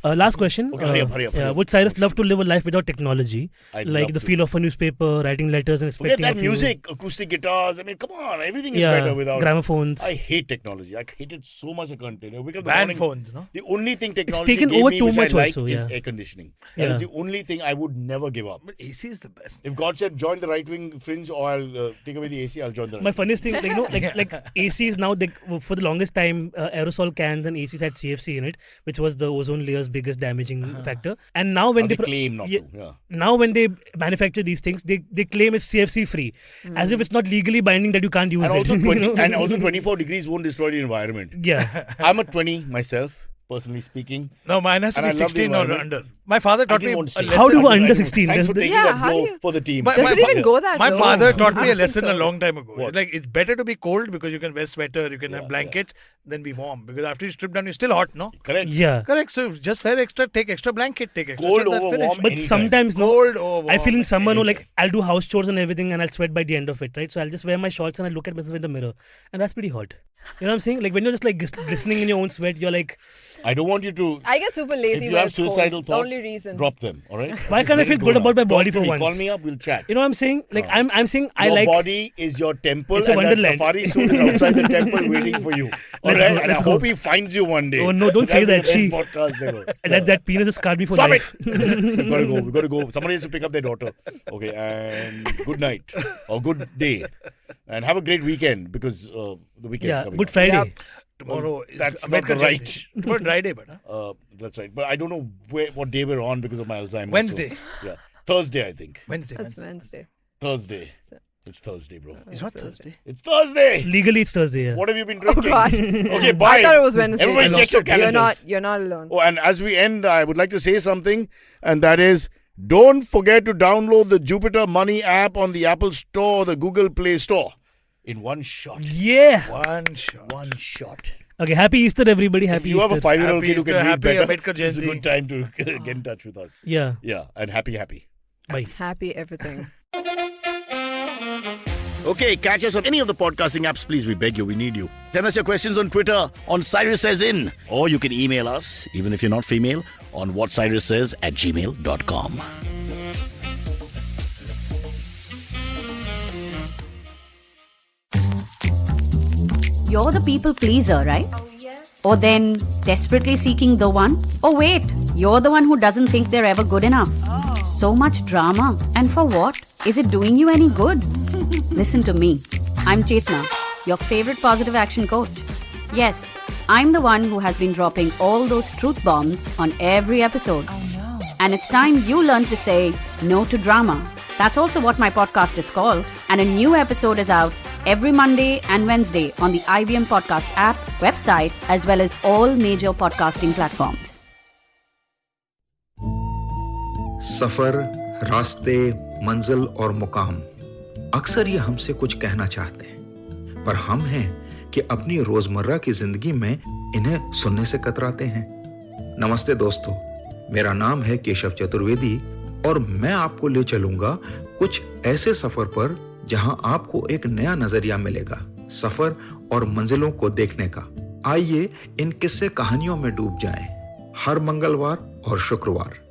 well. Last question. Okay, hurry up. Yeah, would Cyrus love to live a life without technology? I'd Like love the to. feel of a newspaper, writing letters and Forget expecting that a few- music, acoustic guitars. I mean, come on, everything is Yeah, better without. gramophones. I hate technology. I hate it so much. I can't tell you. Because the Band morning- phones, no? The only thing technology taken gave over me too which much I like also, yeah. is air conditioning. That Yeah. is the only thing I would never give up. But AC is the best. If God said join the right wing fringe or I'll take away the AC, I'll join the right My wing. funniest thing, like ACs now, for the longest time, aerosol cans and ACs had CFC in it, which was the ozone layer's biggest damaging factor. And now when They they claim not yeah, to. Yeah. now when they manufacture these things, they claim it's CFC free, as if it's not legally binding that you can't use And also, it. 20, you know? and also 24 degrees won't destroy the environment. Yeah. I'm a 20 myself, personally speaking. No, mine has to And be I love the 16 or environment. under. My father taught me didn't a want to say lesson. How do you I under didn't- 16? Thanks for Does taking Yeah, that how do blow you- for the team. My- Does my it even fa- go that My low? father taught I me a don't think lesson a so. long time ago. What? It's like it's better to be cold because you can wear sweater, you can have blankets, than be warm. Because after you strip down, you're still hot, no? Correct. Yeah. Correct. So just wear extra, take extra blanket, take extra. Cold shirt, that's over finished. warm. But Anytime. sometimes no. Cold over I feel in warm, summer, no, anytime. like I'll do house chores and everything, and I'll sweat by the end of it, right? So I'll just wear my shorts and I look at myself in the mirror, and that's pretty hot. You know what I'm saying? Like when you're just like glistening in your own sweat, you're like, I don't want you to. I get super If lazy you when have it's cold. suicidal The thoughts, only reason. drop them. All right. why can't I feel good about my body for once? Call me up. We'll chat. You know what I'm saying? Like I'm saying I Your like. body is your temple, It's a and that wonderland. safari suit is outside the temple waiting for you. All Let's right, go, and let's I go. hope he finds you one day. Oh, no, don't say That'll be that. the best podcast ever. That penis has scarred me for Stop life. We've got to go. We've got to go. Somebody has to pick up their daughter. Okay, and good night or good day, and have a great weekend because the weekend's Yeah, coming. Good up. Friday. Yep. tomorrow is that's not Ambedkar the right. Jayanti. But Friday, but That's right. But I don't know what day we're on because of my Alzheimer's. Wednesday. So, yeah. Thursday, I think. Wednesday. That's Wednesday. Thursday. It's Thursday, bro. It's not Thursday. It's Thursday. Legally, it's Thursday. Yeah. What have you been Oh drinking? God. Okay, bye. I thought it was Wednesday. Everybody check your calendars. You're not alone. Oh, and as we end, I would like to say something, and that is, don't forget to download the Jupiter Money app on the Apple Store or the Google Play Store. In one shot. Yeah. One shot. One shot. Okay. Happy Easter, everybody. If Happy you have a Easter. 5-year-old Happy kid who can Easter, read happy better, Ambedkar it's a Jayanti. good time to get in touch with us. Yeah. Yeah, and happy. Bye. Happy everything. Okay, catch us on any of the podcasting apps, please. We beg you, we need you. Send us your questions on Twitter, on Cyrus Says In. Or you can email us, even if you're not female, on whatcyrussays@gmail.com. You're the people pleaser, right? Or then desperately seeking the one? Oh wait, you're the one who doesn't think they're ever good enough. So much drama. And for what? Is it doing you any good? Listen to me. I'm Chetna, your favorite positive action coach. Yes, I'm the one who has been dropping all those truth bombs on every episode. And it's time you learn to say no to drama. That's also what my podcast is called. And a new episode is out every Monday and Wednesday on the IVM Podcast app, website, as well as all major podcasting platforms. सफर, रास्ते, मंजिल और मुकाम अक्सर ये हमसे कुछ कहना चाहते हैं, पर हम हैं कि अपनी रोजमर्रा की जिंदगी में इन्हें सुनने से कतराते हैं। नमस्ते दोस्तों, मेरा नाम है केशव चतुर्वेदी और मैं आपको ले चलूंगा कुछ ऐसे सफर पर जहां आपको एक नया नजरिया मिलेगा सफर और मंजिलों को देखने का। आइए इन किस्से कहानियों में डूब जाएं। हर मंगलवार और शुक्रवार